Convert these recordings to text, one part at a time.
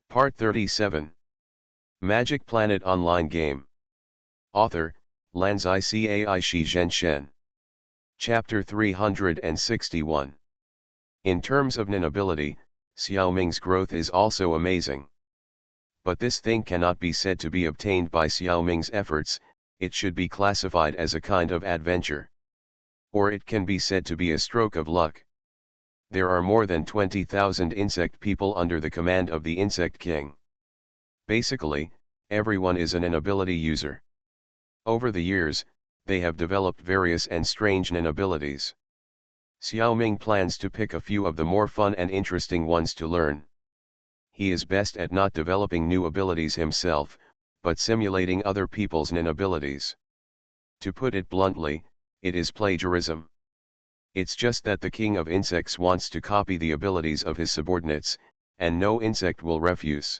Part 37. Magic Planet Online Game. Author, Lanzai Cai Shi Zhenshen. Chapter 361. In terms of Nin ability, Xiaoming's growth is also amazing. But this thing cannot be said to be obtained by Xiaoming's efforts, it should be classified as a kind of adventure. Or it can be said to be a stroke of luck. There are more than 20,000 insect people under the command of the Insect King. Basically, everyone is an ability user. Over the years, they have developed various and strange abilities. Xiaoming plans to pick a few of the more fun and interesting ones to learn. He is best at not developing new abilities himself, but simulating other people's abilities. To put it bluntly, it is plagiarism. It's just that the king of insects wants to copy the abilities of his subordinates, and no insect will refuse.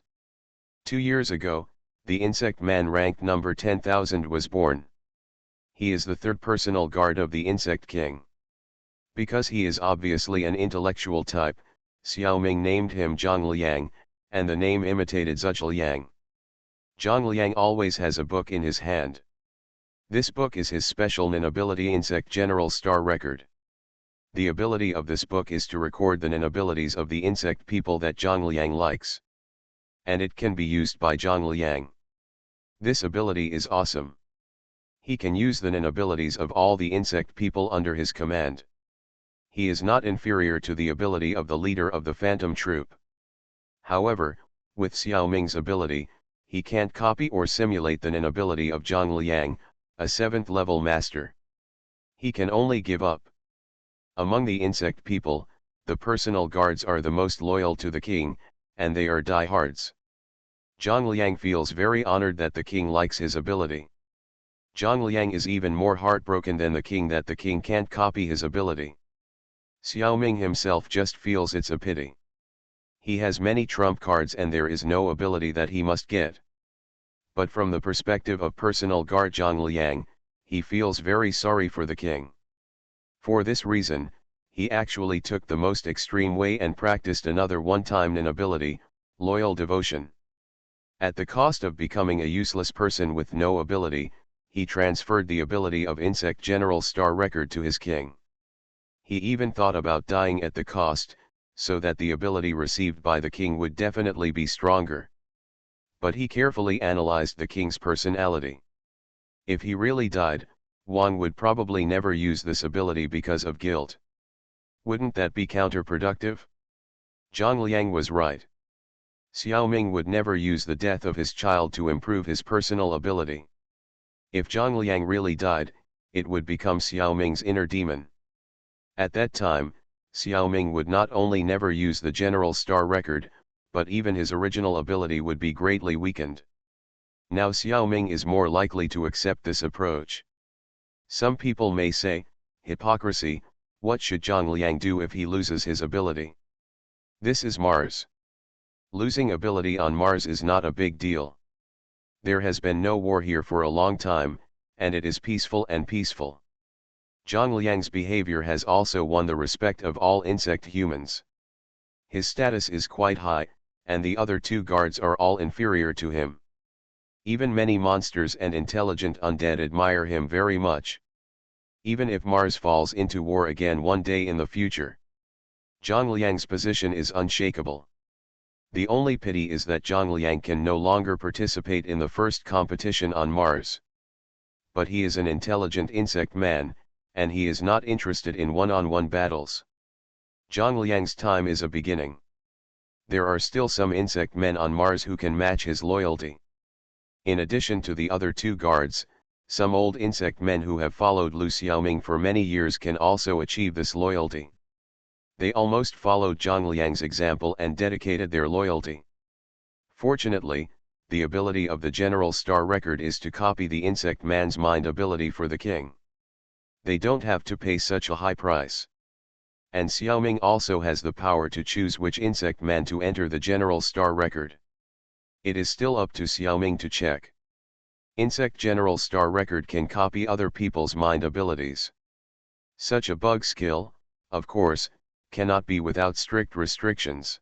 2 years ago, the insect man ranked number 10,000 was born. He is the third personal guard of the Insect King. Because he is obviously an intellectual type, Xiaoming named him Zhang Liang, and the name imitated Zhuge Liang. Zhang Liang always has a book in his hand. This book is his special ability Insect General Star Record. The ability of this book is to record the abilities of the insect people that Zhang Liang likes. And it can be used by Zhang Liang. This ability is awesome. He can use the abilities of all the insect people under his command. He is not inferior to the ability of the leader of the Phantom Troop. However, with Xiaoming's ability, he can't copy or simulate the ability of Zhang Liang, a 7th level master. He can only give up. Among the insect people, the personal guards are the most loyal to the king, and they are diehards. Zhang Liang feels very honored that the king likes his ability. Zhang Liang is even more heartbroken than the king that the king can't copy his ability. Xiaoming himself just feels it's a pity. He has many trump cards and there is no ability that he must get. But from the perspective of personal guard Zhang Liang, he feels very sorry for the king. For this reason, he actually took the most extreme way and practiced another one-time ability, loyal devotion. At the cost of becoming a useless person with no ability, he transferred the ability of Insect General Star Record to his king. He even thought about dying at the cost, so that the ability received by the king would definitely be stronger. But he carefully analyzed the king's personality. If he really died, Wang would probably never use this ability because of guilt. Wouldn't that be counterproductive? Zhang Liang was right. Xiaoming would never use the death of his child to improve his personal ability. If Zhang Liang really died, it would become Xiaoming's inner demon. At that time, Xiaoming would not only never use the General Star Record, but even his original ability would be greatly weakened. Now Xiaoming is more likely to accept this approach. Some people may say, hypocrisy, what should Zhang Liang do if he loses his ability? This is Mars. Losing ability on Mars is not a big deal. There has been no war here for a long time, and it is peaceful and peaceful. Zhang Liang's behavior has also won the respect of all insect humans. His status is quite high, and the other 2 guards are all inferior to him. Even many monsters and intelligent undead admire him very much. Even if Mars falls into war again one day in the future, Zhang Liang's position is unshakable. The only pity is that Zhang Liang can no longer participate in the first competition on Mars. But he is an intelligent insect man, and he is not interested in one-on-one battles. Zhang Liang's time is a beginning. There are still some insect men on Mars who can match his loyalty. In addition to the other 2 guards, some old insect men who have followed Lu Xiaoming for many years can also achieve this loyalty. They almost followed Zhang Liang's example and dedicated their loyalty. Fortunately, the ability of the General Star Record is to copy the insect man's mind ability for the king. They don't have to pay such a high price. And Xiaoming also has the power to choose which insect man to enter the General Star Record. It is still up to Xiaoming to check. Insect General Star Record can copy other people's mind abilities. Such a bug skill, of course, cannot be without strict restrictions.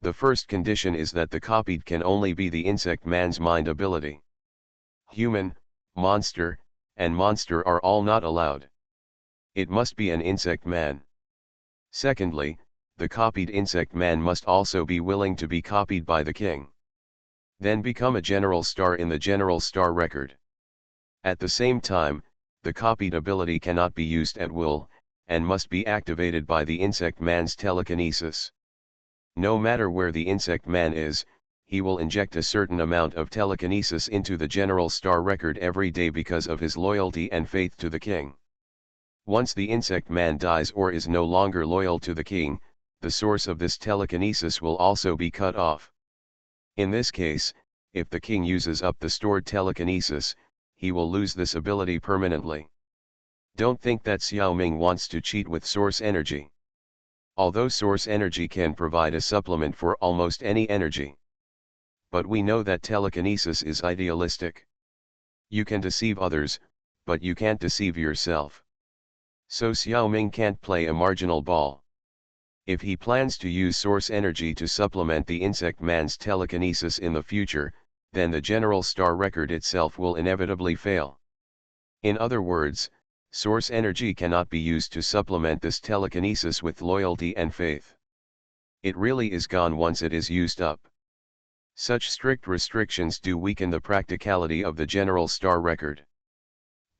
The first condition is that the copied can only be the insect man's mind ability. Human, monster, and monster are all not allowed. It must be an insect man. Secondly, the copied insect man must also be willing to be copied by the king. Then become a general star in the general star record. At the same time, the copied ability cannot be used at will, and must be activated by the insect man's telekinesis. No matter where the insect man is, he will inject a certain amount of telekinesis into the general star record every day because of his loyalty and faith to the king. Once the insect man dies or is no longer loyal to the king, the source of this telekinesis will also be cut off. In this case, if the king uses up the stored telekinesis, he will lose this ability permanently. Don't think that Xiao Ming wants to cheat with source energy. Although source energy can provide a supplement for almost any energy. But we know that telekinesis is idealistic. You can deceive others, but you can't deceive yourself. So Xiao Ming can't play a marginal ball. If he plans to use source energy to supplement the insect man's telekinesis in the future, then the general star record itself will inevitably fail. In other words, source energy cannot be used to supplement this telekinesis with loyalty and faith. It really is gone once it is used up. Such strict restrictions do weaken the practicality of the general star record.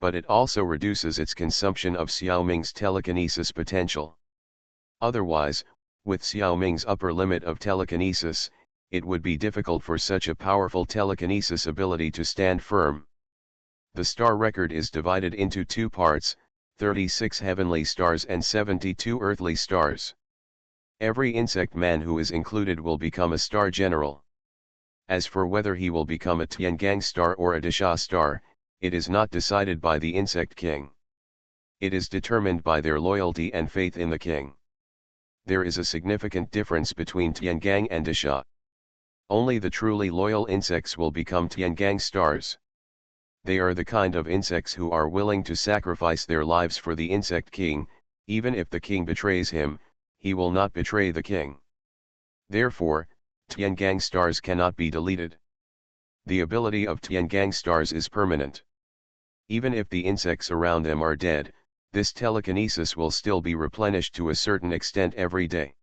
But it also reduces its consumption of Xiao Ming's telekinesis potential. Otherwise, with Xiao Ming's upper limit of telekinesis, it would be difficult for such a powerful telekinesis ability to stand firm. The star record is divided into two parts, 36 heavenly stars and 72 earthly stars. Every insect man who is included will become a star general. As for whether he will become a Tiangang star or a Disha star, it is not decided by the insect king. It is determined by their loyalty and faith in the king. There is a significant difference between Tiangang and Disha. Only the truly loyal insects will become Tiangang stars. They are the kind of insects who are willing to sacrifice their lives for the insect king. Even if the king betrays him, he will not betray the king. Therefore, Tiangang stars cannot be deleted. The ability of Tiangang stars is permanent. Even if the insects around them are dead, this telekinesis will still be replenished to a certain extent every day.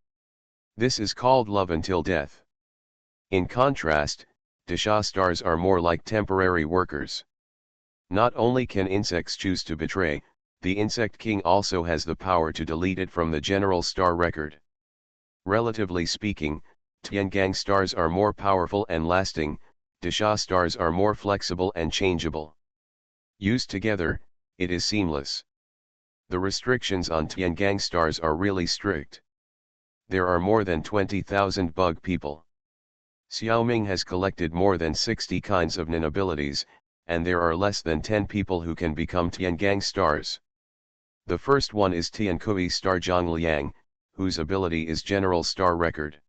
This is called love until death. In contrast, Disha stars are more like temporary workers. Not only can insects choose to betray, the insect king also has the power to delete it from the general star record. Relatively speaking, Tiangang stars are more powerful and lasting, Disha stars are more flexible and changeable. Used together, it is seamless. The restrictions on Tiangang stars are really strict. There are more than 20,000 bug people. Xiao Ming has collected more than 60 kinds of Nin abilities, and there are less than 10 people who can become Tiangang stars. The first one is Tiankui star Zhang Liang, whose ability is general star record.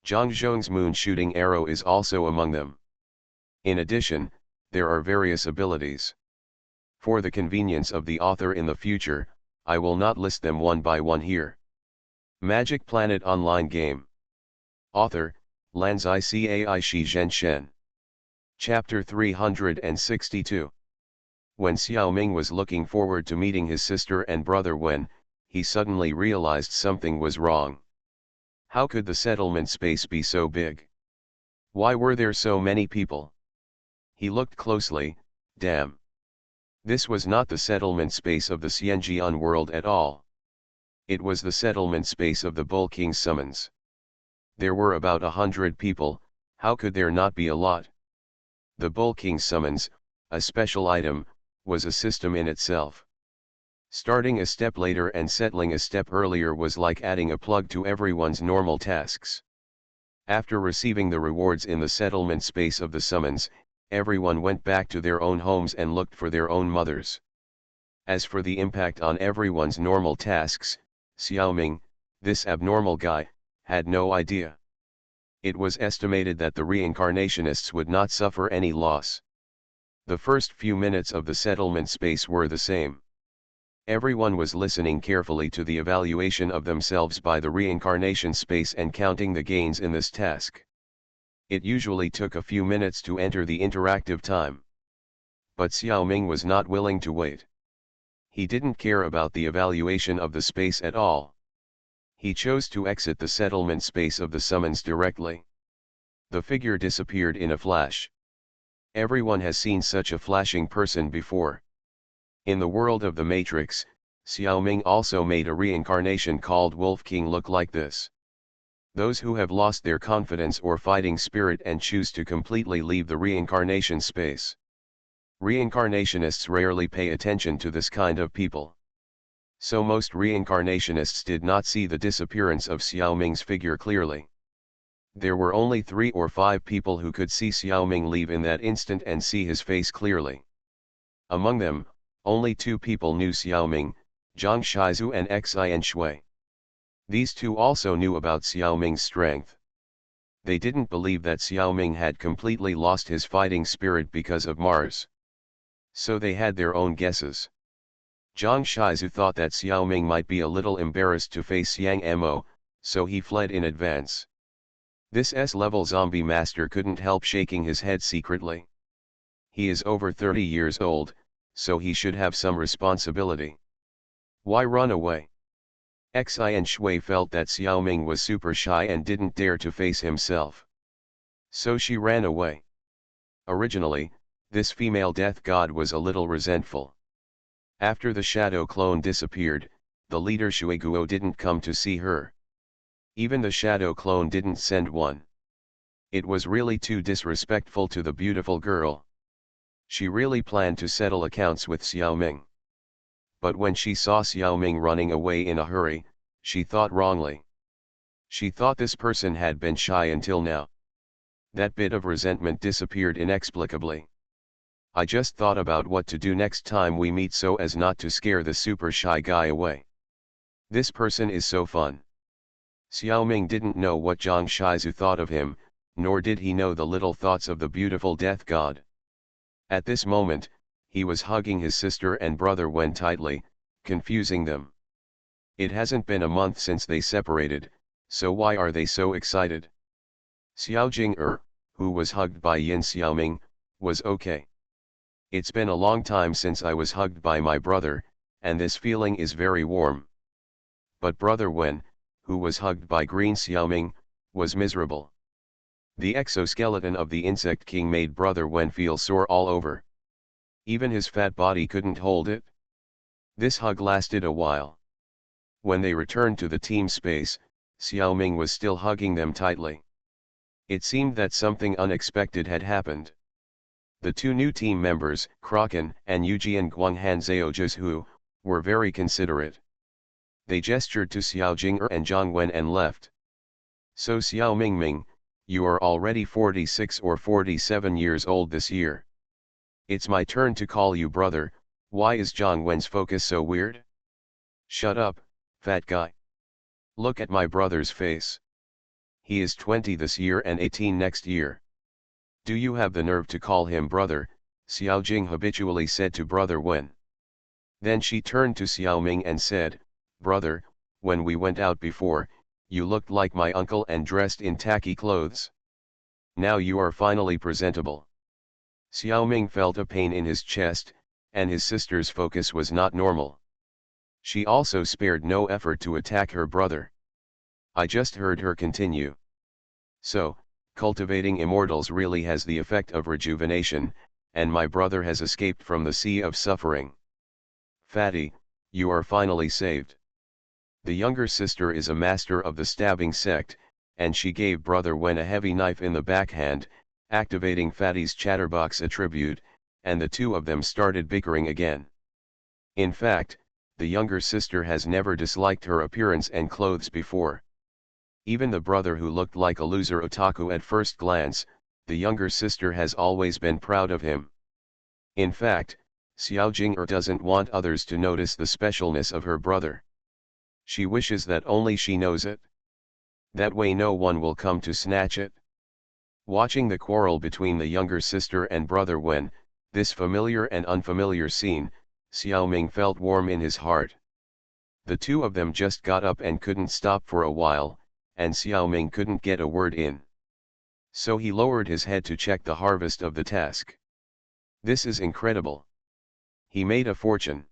Zhang Zhong's moon shooting arrow is also among them. In addition, there are various abilities. For the convenience of the author in the future, I will not list them one by one here. Magic Planet Online Game. Author, Lanzai Cai Shi Zhen Shen. Chapter 362. When Xiao Ming was looking forward to meeting his sister and brother when, he suddenly realized something was wrong. How could the settlement space be so big? Why were there so many people? He looked closely. Damn. This was not the settlement space of the Xianjian world at all. It was the settlement space of the Bull King's summons. There were about 100 people, how could there not be a lot? The Bull King's summons, a special item, was a system in itself. Starting a step later and settling a step earlier was like adding a plug to everyone's normal tasks. After receiving the rewards in the settlement space of the summons, everyone went back to their own homes and looked for their own mothers. As for the impact on everyone's normal tasks, Xiao Ming, this abnormal guy, had no idea. It was estimated that the reincarnationists would not suffer any loss. The first few minutes of the settlement space were the same. Everyone was listening carefully to the evaluation of themselves by the reincarnation space and counting the gains in this task. It usually took a few minutes to enter the interactive time. But Xiaoming was not willing to wait. He didn't care about the evaluation of the space at all. He chose to exit the settlement space of the summons directly. The figure disappeared in a flash. Everyone has seen such a flashing person before. In the world of the Matrix, Xiaoming also made a reincarnation called Wolf King look like this. Those who have lost their confidence or fighting spirit and choose to completely leave the reincarnation space. Reincarnationists rarely pay attention to this kind of people. So most reincarnationists did not see the disappearance of Xiaoming's figure clearly. There were only 3 or 5 people who could see Xiaoming leave in that instant and see his face clearly. Among them, only 2 people knew Xiaoming, Zhang Shizu and Xin Shui. These 2 also knew about Xiaoming's strength. They didn't believe that Xiaoming had completely lost his fighting spirit because of Mars. So they had their own guesses. Zhang Shizu thought that Xiaoming might be a little embarrassed to face Yang Mo, so he fled in advance. This S-level zombie master couldn't help shaking his head secretly. He is over 30 years old, so he should have some responsibility. Why run away? Xin Shui felt that Xiaoming was super shy and didn't dare to face himself. So she ran away. Originally, this female death god was a little resentful. After the shadow clone disappeared, the leader Shuiguo didn't come to see her. Even the shadow clone didn't send one. It was really too disrespectful to the beautiful girl. She really planned to settle accounts with Xiaoming. But when she saw Xiaoming running away in a hurry, she thought wrongly. She thought this person had been shy until now. That bit of resentment disappeared inexplicably. I just thought about what to do next time we meet so as not to scare the super shy guy away. This person is so fun. Xiaoming didn't know what Zhang Shizu thought of him, nor did he know the little thoughts of the beautiful death god. At this moment, he was hugging his sister and brother Wen tightly, confusing them. It hasn't been a month since they separated, so why are they so excited? Xiao Jing'er, who was hugged by Yin Xiaoming, was okay. It's been a long time since I was hugged by my brother, and this feeling is very warm. But brother Wen, who was hugged by Green Xiaoming, was miserable. The exoskeleton of the insect king made brother Wen feel sore all over. Even his fat body couldn't hold it. This hug lasted a while. When they returned to the team space, Xiaoming was still hugging them tightly. It seemed that something unexpected had happened. The 2 new team members, Kraken and Yujian Guanghan Zhaozhu, were very considerate. They gestured to Xiao Jing'er and Zhang Wen and left. So Xiao Mingming, you are already 46 or 47 years old this year. It's my turn to call you brother. Why is Zhang Wen's focus so weird? Shut up, fat guy. Look at my brother's face. He is 20 this year and 18 next year. Do you have the nerve to call him brother? Xiao Jing habitually said to brother Wen. Then she turned to Xiaoming and said, brother, when we went out before, you looked like my uncle and dressed in tacky clothes. Now you are finally presentable. Xiaoming felt a pain in his chest, and his sister's focus was not normal. She also spared no effort to attack her brother. I just heard her continue. So, cultivating immortals really has the effect of rejuvenation, and my brother has escaped from the sea of suffering. Fatty, you are finally saved. The younger sister is a master of the stabbing sect, and she gave brother Wen a heavy knife in the backhand, activating Fatty's chatterbox attribute, and the 2 of them started bickering again. In fact, the younger sister has never disliked her appearance and clothes before. Even the brother who looked like a loser otaku at first glance, the younger sister has always been proud of him. In fact, Xiao Jing'er doesn't want others to notice the specialness of her brother. She wishes that only she knows it. That way no one will come to snatch it. Watching the quarrel between the younger sister and brother Wen, this familiar and unfamiliar scene, Xiao Ming felt warm in his heart. The two of them just got up and couldn't stop for a while, and Xiao Ming couldn't get a word in. So he lowered his head to check the harvest of the task. This is incredible. He made a fortune.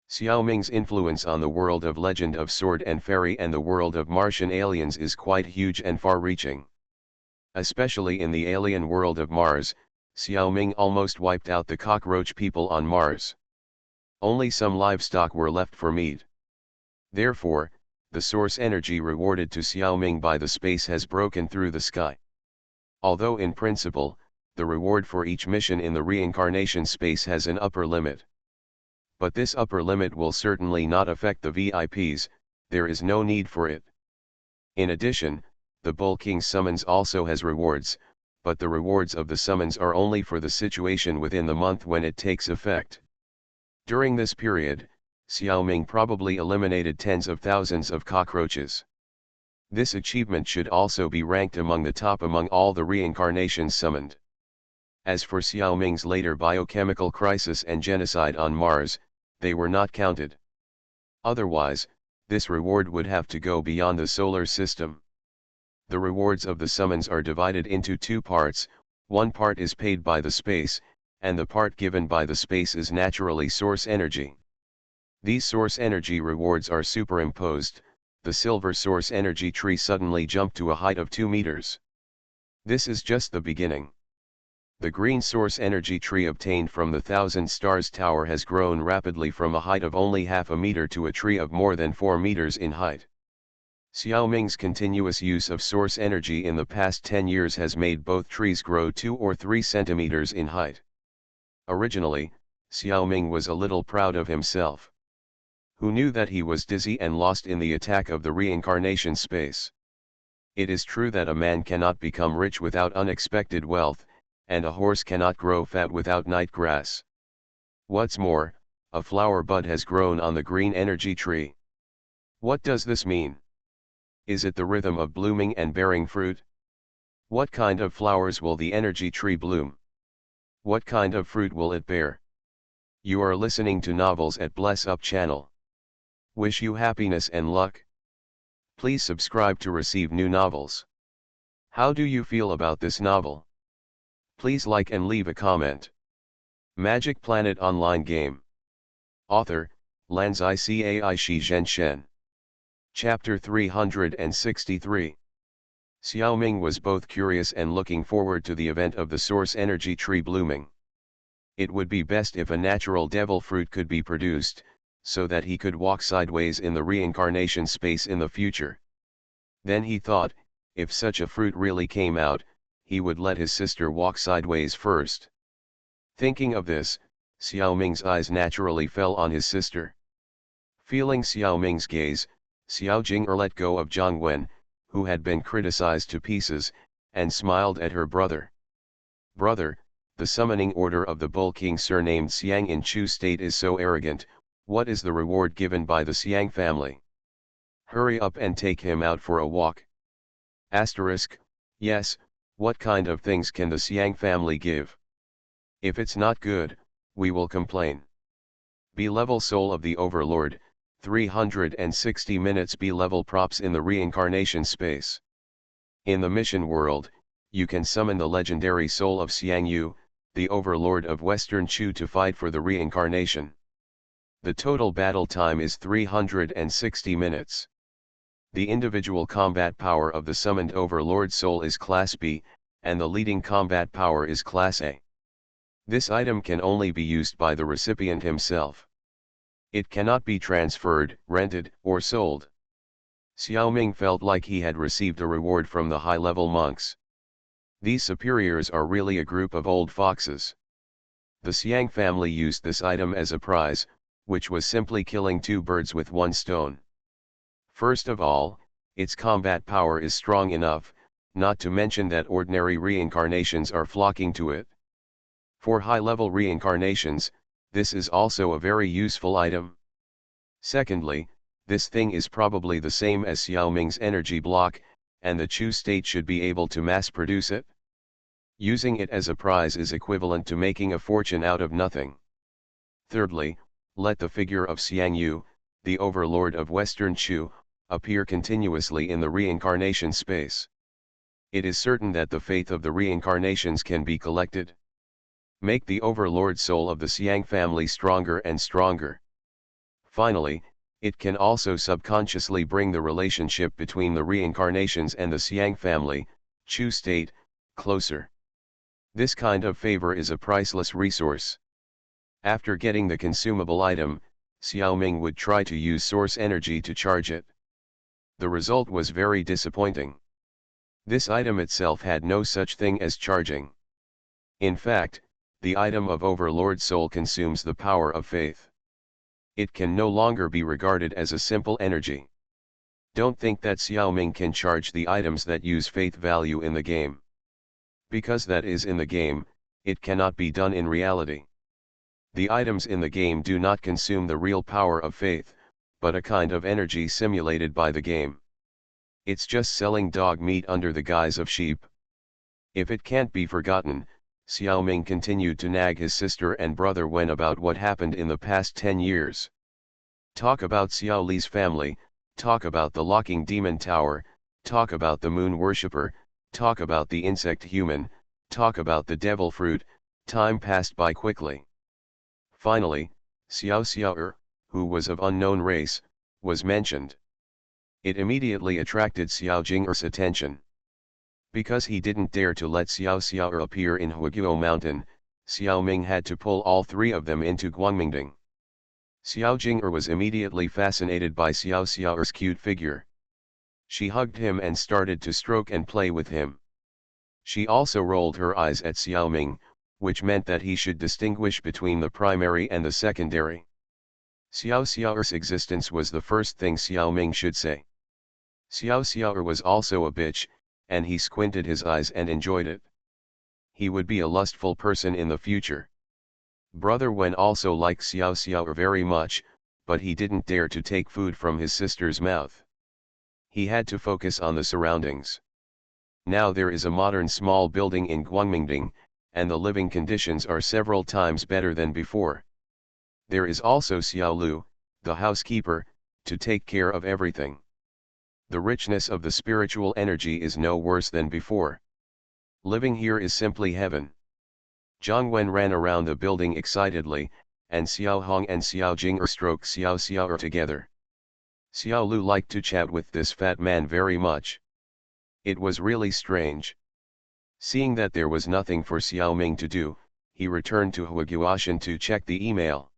Xiao Ming's influence on the world of Legend of Sword and Fairy and the world of Martian aliens is quite huge and far-reaching. Especially in the alien world of Mars, Xiao Ming almost wiped out the cockroach people on Mars. Only some livestock were left for meat. Therefore, the source energy rewarded to Xiao Ming by the space has broken through the sky. Although in principle, the reward for each mission in the reincarnation space has an upper limit. But this upper limit will certainly not affect the VIPs, there is no need for it. In addition, the Bull King's summons also has rewards, but the rewards of the summons are only for the situation within the month when it takes effect. During this period, Xiao Ming probably eliminated tens of thousands of cockroaches. This achievement should also be ranked among the top among all the reincarnations summoned. As for Xiao Ming's later biochemical crisis and genocide on Mars, they were not counted. Otherwise, this reward would have to go beyond the solar system. The rewards of the summons are divided into two parts, one part is paid by the space, and the part given by the space is naturally source energy. These source energy rewards are superimposed. The silver source energy tree suddenly jumped to a height of 2 meters. This is just the beginning. The green source energy tree obtained from the Thousand Stars Tower has grown rapidly from a height of only half a meter to a tree of more than 4 meters in height. Xiao Ming's continuous use of source energy in the past 10 years has made both trees grow 2 or 3 centimeters in height. Originally, Xiao Ming was a little proud of himself. Who knew that he was dizzy and lost in the attack of the reincarnation space? It is true that a man cannot become rich without unexpected wealth, and a horse cannot grow fat without night grass. What's more, a flower bud has grown on the green energy tree. What does this mean? Is it the rhythm of blooming and bearing fruit? What kind of flowers will the energy tree bloom? What kind of fruit will it bear? You are listening to Novels at Bless Up channel. Wish you happiness and luck. Please subscribe to receive new novels. How do you feel about this novel? Please like and leave a comment. Magic Planet Online Game. Author, Lanzai Cai Shi Zhen Shen. Chapter 363. Xiao Ming was both curious and looking forward to the event of the source energy tree blooming. It would be best if a natural devil fruit could be produced, so that he could walk sideways in the reincarnation space in the future. Then he thought, if such a fruit really came out, he would let his sister walk sideways first. Thinking of this, Xiao Ming's eyes naturally fell on his sister. Feeling Xiao Ming's gaze, Xiao Jing'er let go of Zhang Wen, who had been criticized to pieces, and smiled at her brother. Brother, the summoning order of the Bull King surnamed Xiang in Chu State is so arrogant. What is the reward given by the Xiang family? Hurry up and take him out for a walk. Asterisk, yes, what kind of things can the Xiang family give? If it's not good, we will complain. B-level Soul of the Overlord, 360 minutes B-level props in the reincarnation space. In the mission world, you can summon the legendary soul of Xiang Yu, the Overlord of Western Chu, to fight for the reincarnation. The total battle time is 360 minutes. The individual combat power of the summoned Overlord Soul is Class B, and the leading combat power is Class A. This item can only be used by the recipient himself. It cannot be transferred, rented, or sold. Xiao Ming felt like he had received a reward from the high-level monks. These superiors are really a group of old foxes. The Xiang family used this item as a prize, which was simply killing 2 birds with 1 stone. First of all, its combat power is strong enough, not to mention that ordinary reincarnations are flocking to it. For high-level reincarnations, this is also a very useful item. Secondly, this thing is probably the same as Xiao Ming's energy block, and the Chu state should be able to mass-produce it. Using it as a prize is equivalent to making a fortune out of nothing. Thirdly, let the figure of Xiang Yu, the overlord of Western Chu, appear continuously in the reincarnation space. It is certain that the faith of the reincarnations can be collected. Make the overlord soul of the Xiang family stronger and stronger. Finally, it can also subconsciously bring the relationship between the reincarnations and the Xiang family, Chu state, closer. This kind of favor is a priceless resource. After getting the consumable item, Xiaoming would try to use source energy to charge it. The result was very disappointing. This item itself had no such thing as charging. In fact, the item of Overlord Soul consumes the power of faith. It can no longer be regarded as a simple energy. Don't think that Xiaoming can charge the items that use faith value in the game. Because that is in the game, it cannot be done in reality. The items in the game do not consume the real power of faith, but a kind of energy simulated by the game. It's just selling dog meat under the guise of sheep. If it can't be forgotten, Xiaoming continued to nag his sister and brother Wen about what happened in the past 10 years. Talk about Xiao Li's family, talk about the locking demon tower, talk about the moon worshipper, talk about the insect human, talk about the devil fruit. Time passed by quickly. Finally, Xiao Xiao'er, who was of unknown race, was mentioned. It immediately attracted Xiao Jing'er's attention. Because he didn't dare to let Xiao Xiao'er appear in Huiguo Mountain, Xiao Ming had to pull all three of them into Guangmingding. Xiao Jing'er was immediately fascinated by Xiao Xiao'er's cute figure. She hugged him and started to stroke and play with him. She also rolled her eyes at Xiao Ming, which meant that he should distinguish between the primary and the secondary. Xiao Xiao'er's existence was the first thing Xiao Ming should say. Xiao Xiao'er was also a bitch, and he squinted his eyes and enjoyed it. He would be a lustful person in the future. Brother Wen also liked Xiao Xiao'er very much, but he didn't dare to take food from his sister's mouth. He had to focus on the surroundings. Now there is a modern small building in Guangmingding, and the living conditions are several times better than before. There is also Xiao Lu, the housekeeper, to take care of everything. The richness of the spiritual energy is no worse than before. Living here is simply heaven. Zhang Wen ran around the building excitedly, and Xiao Hong and Xiao Jing'er stroked Xiao Xiao'er together. Xiao Lu liked to chat with this fat man very much. It was really strange. Seeing that there was nothing for Xiao Ming to do, he returned to Huiguoshan to check the email.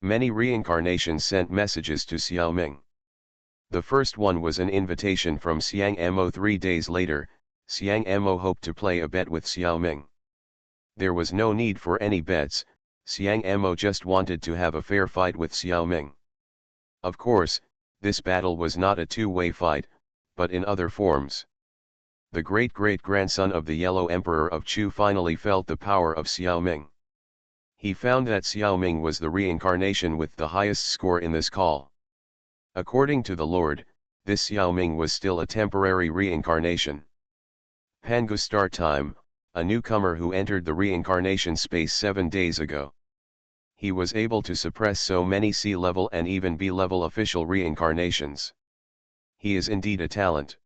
Many reincarnations sent messages to Xiao Ming. The first one was an invitation from Xiang Mo. 3 days later, Xiang Mo hoped to play a bet with Xiao Ming. There was no need for any bets, Xiang Mo just wanted to have a fair fight with Xiao Ming. Of course, this battle was not a two-way fight, but in other forms. The great-great-grandson of the Yellow Emperor of Chu finally felt the power of Xiao Ming. He found that Xiao Ming was the reincarnation with the highest score in this call. According to the Lord, this Xiao Ming was still a temporary reincarnation. Pangu Star Time, a newcomer who entered the reincarnation space 7 days ago. He was able to suppress so many C-level and even B-level official reincarnations. He is indeed a talent.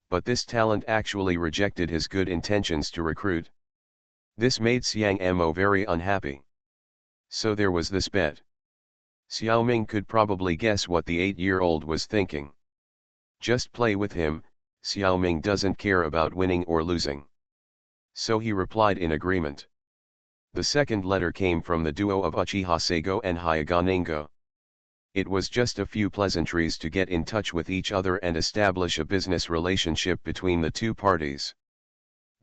But this talent actually rejected his good intentions to recruit. This made Xiang Mo very unhappy. So there was this bet. Xiao Ming could probably guess what the 8-year-old was thinking. Just play with him, Xiao Ming doesn't care about winning or losing. So he replied in agreement. The second letter came from the duo of Uchiha Seigo and Hyuga Ningo. It was just a few pleasantries to get in touch with each other and establish a business relationship between the two parties.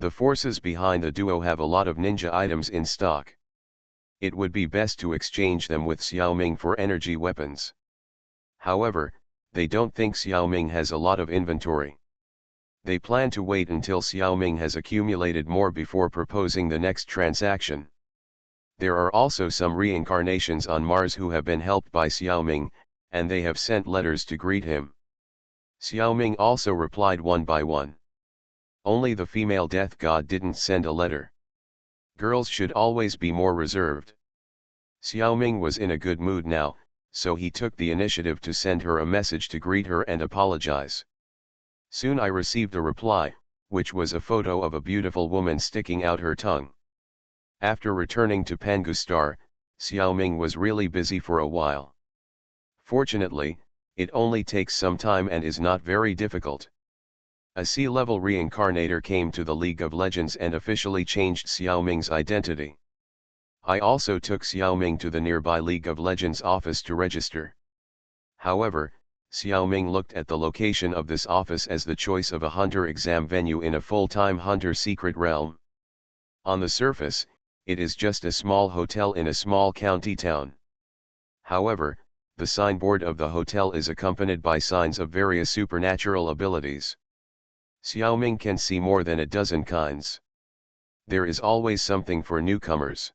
The forces behind the duo have a lot of ninja items in stock. It would be best to exchange them with Xiao Ming for energy weapons. However, they don't think Xiao Ming has a lot of inventory. They plan to wait until Xiao Ming has accumulated more before proposing the next transaction. There are also some reincarnations on Mars who have been helped by Xiao Ming, and they have sent letters to greet him. Xiao Ming also replied one by one. Only the female death god didn't send a letter. Girls should always be more reserved. Xiaoming was in a good mood now, so he took the initiative to send her a message to greet her and apologize. Soon I received a reply, which was a photo of a beautiful woman sticking out her tongue. After returning to Pangustar, Xiaoming was really busy for a while. Fortunately, it only takes some time and is not very difficult. A sea-level reincarnator came to the League of Legends and officially changed Xiaoming's identity. I also took Xiaoming to the nearby League of Legends office to register. However, Xiaoming looked at the location of this office as the choice of a hunter exam venue in a full-time hunter secret realm. On the surface, it is just a small hotel in a small county town. However, the signboard of the hotel is accompanied by signs of various supernatural abilities. Xiaoming can see more than a dozen kinds. There is always something for newcomers.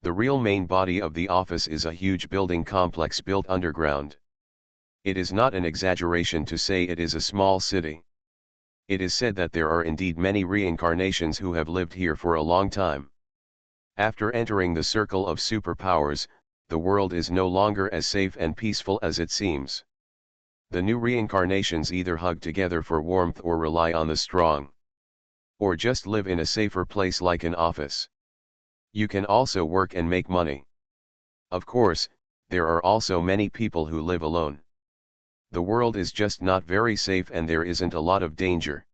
The real main body of the office is a huge building complex built underground. It is not an exaggeration to say it is a small city. It is said that there are indeed many reincarnations who have lived here for a long time. After entering the circle of superpowers, the world is no longer as safe and peaceful as it seems. The new reincarnations either hug together for warmth or rely on the strong. Or just live in a safer place like an office. You can also work and make money. Of course, there are also many people who live alone. The world is just not very safe and there isn't a lot of danger.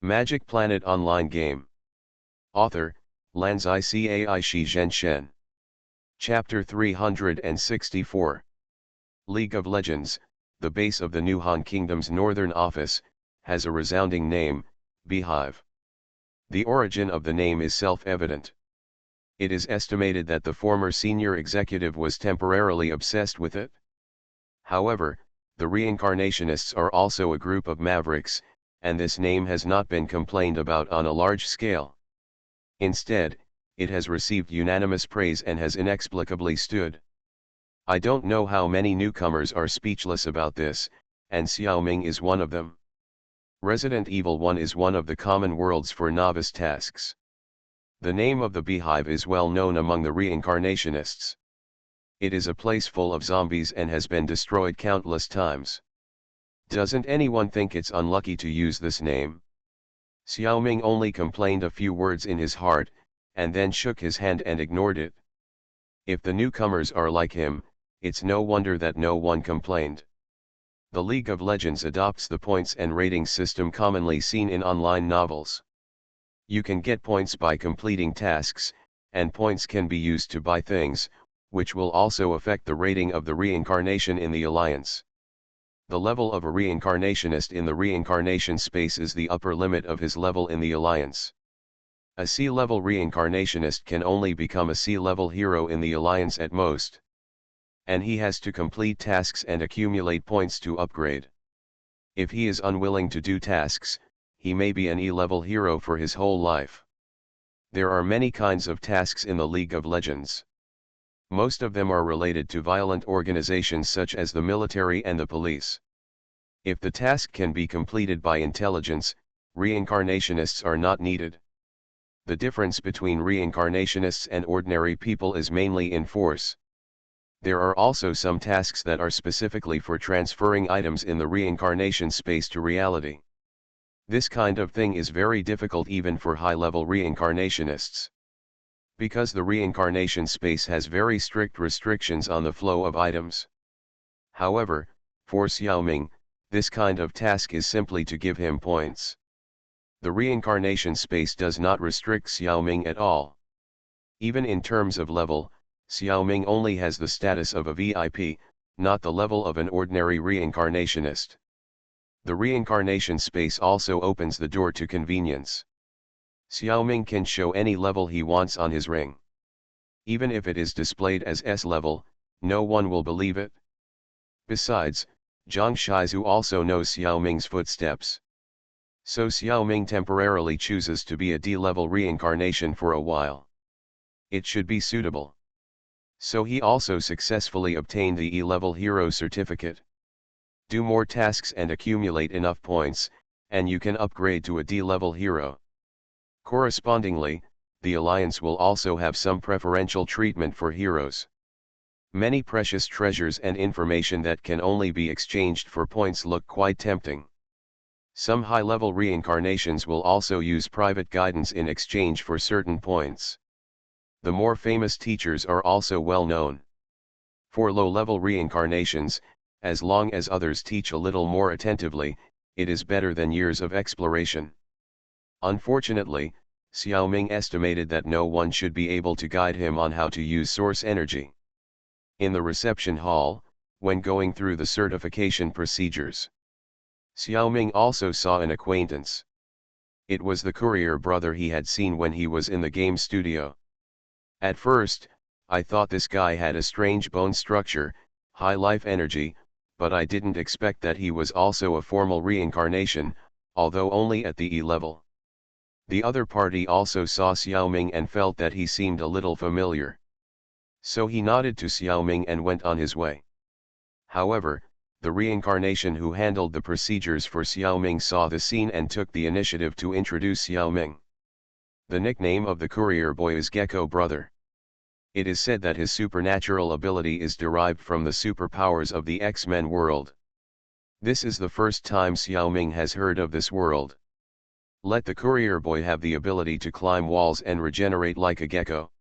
Magic Planet Online Game. Author, Lanzai Cai Shi Zhen Shen. Chapter 364. League of Legends, the base of the new Han Kingdom's northern office, has a resounding name, Beehive. The origin of the name is self-evident. It is estimated that the former senior executive was temporarily obsessed with it. However, the reincarnationists are also a group of mavericks, and this name has not been complained about on a large scale. Instead, it has received unanimous praise and has inexplicably stood. I don't know how many newcomers are speechless about this, and Xiaoming is one of them. Resident Evil 1 is one of the common worlds for novice tasks. The name of the Beehive is well known among the reincarnationists. It is a place full of zombies and has been destroyed countless times. Doesn't anyone think it's unlucky to use this name? Xiaoming only complained a few words in his heart, and then shook his hand and ignored it. If the newcomers are like him, it's no wonder that no one complained. The League of Legends adopts the points and rating system commonly seen in online novels. You can get points by completing tasks, and points can be used to buy things, which will also affect the rating of the reincarnation in the alliance. The level of a reincarnationist in the reincarnation space is the upper limit of his level in the alliance. A C-level reincarnationist can only become a C-level hero in the alliance at most. And he has to complete tasks and accumulate points to upgrade. If he is unwilling to do tasks, he may be an E-level hero for his whole life. There are many kinds of tasks in the League of Legends. Most of them are related to violent organizations such as the military and the police. If the task can be completed by intelligence, reincarnationists are not needed. The difference between reincarnationists and ordinary people is mainly in force. There are also some tasks that are specifically for transferring items in the reincarnation space to reality. This kind of thing is very difficult even for high-level reincarnationists. Because the reincarnation space has very strict restrictions on the flow of items. However, for Xiaoming, this kind of task is simply to give him points. The reincarnation space does not restrict Xiaoming at all. Even in terms of level, Xiaoming only has the status of a VIP, not the level of an ordinary reincarnationist. The reincarnation space also opens the door to convenience. Xiaoming can show any level he wants on his ring. Even if it is displayed as S level, no one will believe it. Besides, Zhang Shizu also knows Xiaoming's footsteps. So Xiaoming temporarily chooses to be a D-level reincarnation for a while. It should be suitable. So he also successfully obtained the E-level hero certificate. Do more tasks and accumulate enough points, and you can upgrade to a D-level hero. Correspondingly, the alliance will also have some preferential treatment for heroes. Many precious treasures and information that can only be exchanged for points look quite tempting. Some high-level reincarnations will also use private guidance in exchange for certain points. The more famous teachers are also well known. For low-level reincarnations, as long as others teach a little more attentively, it is better than years of exploration. Unfortunately, Xiaoming estimated that no one should be able to guide him on how to use source energy. In the reception hall, when going through the certification procedures, Xiaoming also saw an acquaintance. It was the courier brother he had seen when he was in the game studio. At first, I thought this guy had a strange bone structure, high life energy, but I didn't expect that he was also a formal reincarnation, although only at the E level. The other party also saw Xiaoming and felt that he seemed a little familiar. So he nodded to Xiaoming and went on his way. However, the reincarnation who handled the procedures for Xiaoming saw the scene and took the initiative to introduce Xiaoming. The nickname of the courier boy is Gecko Brother. It is said that his supernatural ability is derived from the superpowers of the X-Men world. This is the first time Xiaoming has heard of this world. Let the courier boy have the ability to climb walls and regenerate like a gecko.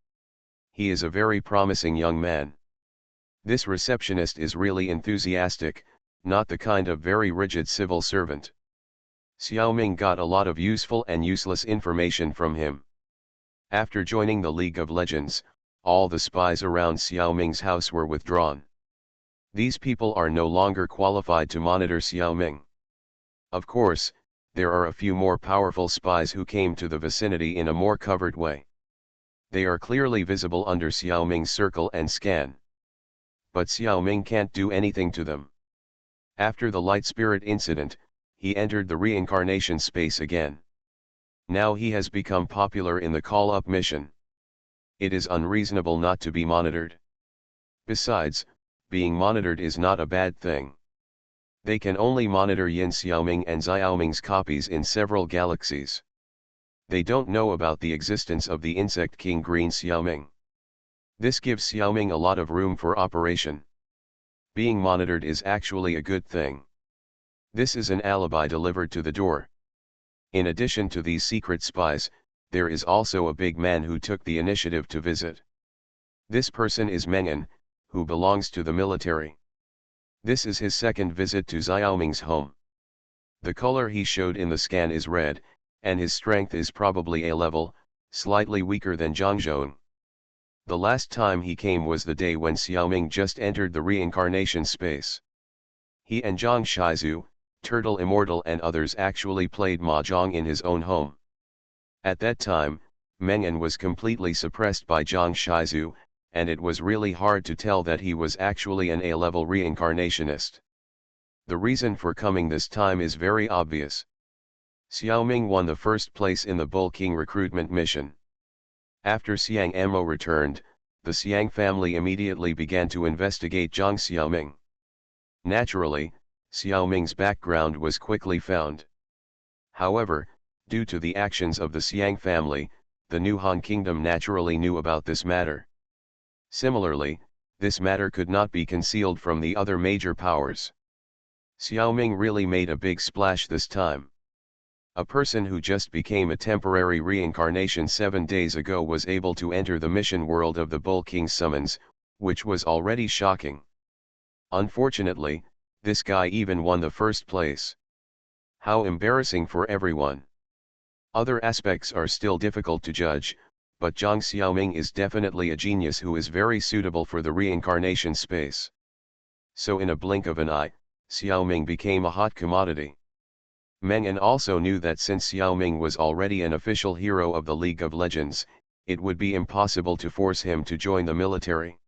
He is a very promising young man. This receptionist is really enthusiastic, not the kind of very rigid civil servant. Xiaoming got a lot of useful and useless information from him. After joining the League of Legends, all the spies around Xiaoming's house were withdrawn. These people are no longer qualified to monitor Xiaoming. Of course, there are a few more powerful spies who came to the vicinity in a more covered way. They are clearly visible under Xiaoming's circle and scan. But Xiaoming can't do anything to them. After the light spirit incident, he entered the reincarnation space again. Now he has become popular in the call-up mission. It is unreasonable not to be monitored. Besides, being monitored is not a bad thing. They can only monitor Yin Xiaoming and Xiaoming's copies in several galaxies. They don't know about the existence of the insect king Green Xiaoming. This gives Xiaoming a lot of room for operation. Being monitored is actually a good thing. This is an alibi delivered to the door. In addition to these secret spies, there is also a big man who took the initiative to visit. This person is Mengan, who belongs to the military. This is his second visit to Xiaoming's home. The color he showed in the scan is red, and his strength is probably A level, slightly weaker than Zhang Zhong. The last time he came was the day when Xiaoming just entered the reincarnation space. He and Zhang Shizu, Turtle Immortal and others actually played mahjong in his own home. At that time, Mengan was completely suppressed by Zhang Shizu, and it was really hard to tell that he was actually an A-level reincarnationist. The reason for coming this time is very obvious. Xiaoming won the first place in the Bull King recruitment mission. After Xiang Amo returned, the Xiang family immediately began to investigate Zhang Xiaoming. Naturally, Xiaoming's background was quickly found. However, due to the actions of the Xiang family, the New Han Kingdom naturally knew about this matter. Similarly, this matter could not be concealed from the other major powers. Xiaoming really made a big splash this time. A person who just became a temporary reincarnation 7 days ago was able to enter the mission world of the Bull King's summons, which was already shocking. Unfortunately, this guy even won the first place. How embarrassing for everyone. Other aspects are still difficult to judge, but Zhang Xiaoming is definitely a genius who is very suitable for the reincarnation space. So in a blink of an eye, Xiaoming became a hot commodity. Mengan also knew that since Xiaoming was already an official hero of the League of Legends, it would be impossible to force him to join the military.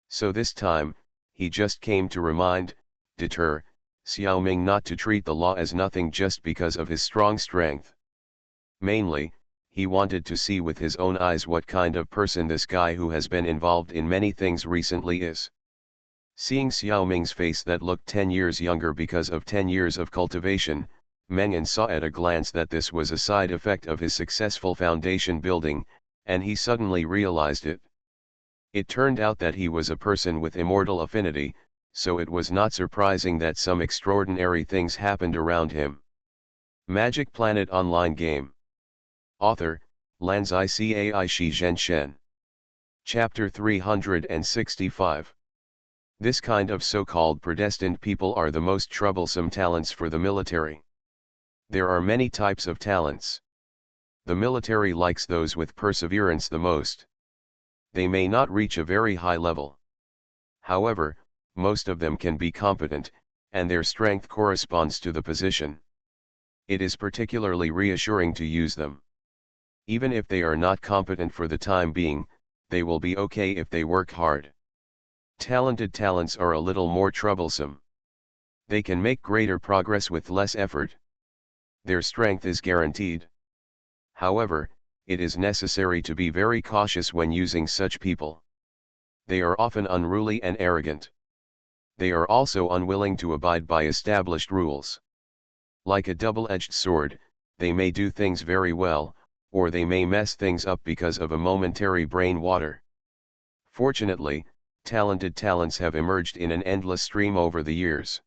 So this time, he just came to deter, Xiaoming not to treat the law as nothing just because of his strong strength. Mainly, he wanted to see with his own eyes what kind of person this guy who has been involved in many things recently is. Seeing Xiaoming's face that looked 10 years younger because of 10 years of cultivation, Mengan saw at a glance that this was a side effect of his successful foundation building, And he suddenly realized it. It turned out that he was a person with immortal affinity, so it was not surprising that some extraordinary things happened around him. Magic Planet Online Game. Author, Lanzai Cai Shi Zhen Shen. Chapter 365. This kind of so-called predestined people are the most troublesome talents for the military. There are many types of talents. The military likes those with perseverance the most. They may not reach a very high level. However, most of them can be competent, and their strength corresponds to the position. It is particularly reassuring to use them. Even if they are not competent for the time being, they will be okay if they work hard. Talented talents are a little more troublesome. They can make greater progress with less effort. Their strength is guaranteed. However, it is necessary to be very cautious when using such people. They are often unruly and arrogant. They are also unwilling to abide by established rules. Like a double-edged sword, they may do things very well, or they may mess things up because of a momentary brain water. Fortunately, talented talents have emerged in an endless stream over the years.